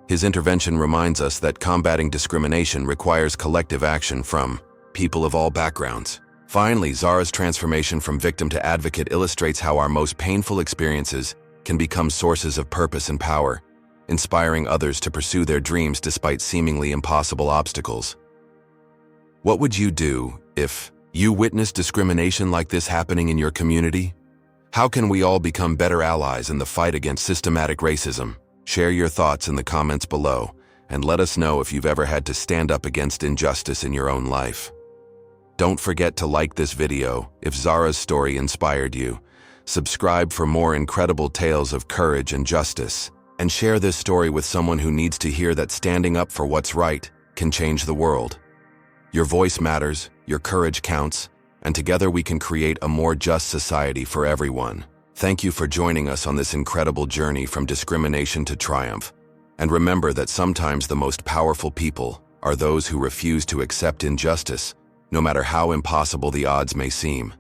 His intervention reminds us that combating discrimination requires collective action from people of all backgrounds. Finally, Zara's transformation from victim to advocate illustrates how our most painful experiences can become sources of purpose and power, inspiring others to pursue their dreams despite seemingly impossible obstacles. What would you do if you witnessed discrimination like this happening in your community? How can we all become better allies in the fight against systematic racism? Share your thoughts in the comments below, and let us know if you've ever had to stand up against injustice in your own life. Don't forget to like this video if Zara's story inspired you, subscribe for more incredible tales of courage and justice, and share this story with someone who needs to hear that standing up for what's right can change the world. Your voice matters, your courage counts, and together we can create a more just society for everyone. Thank you for joining us on this incredible journey from discrimination to triumph. And remember that sometimes the most powerful people are those who refuse to accept injustice, no matter how impossible the odds may seem.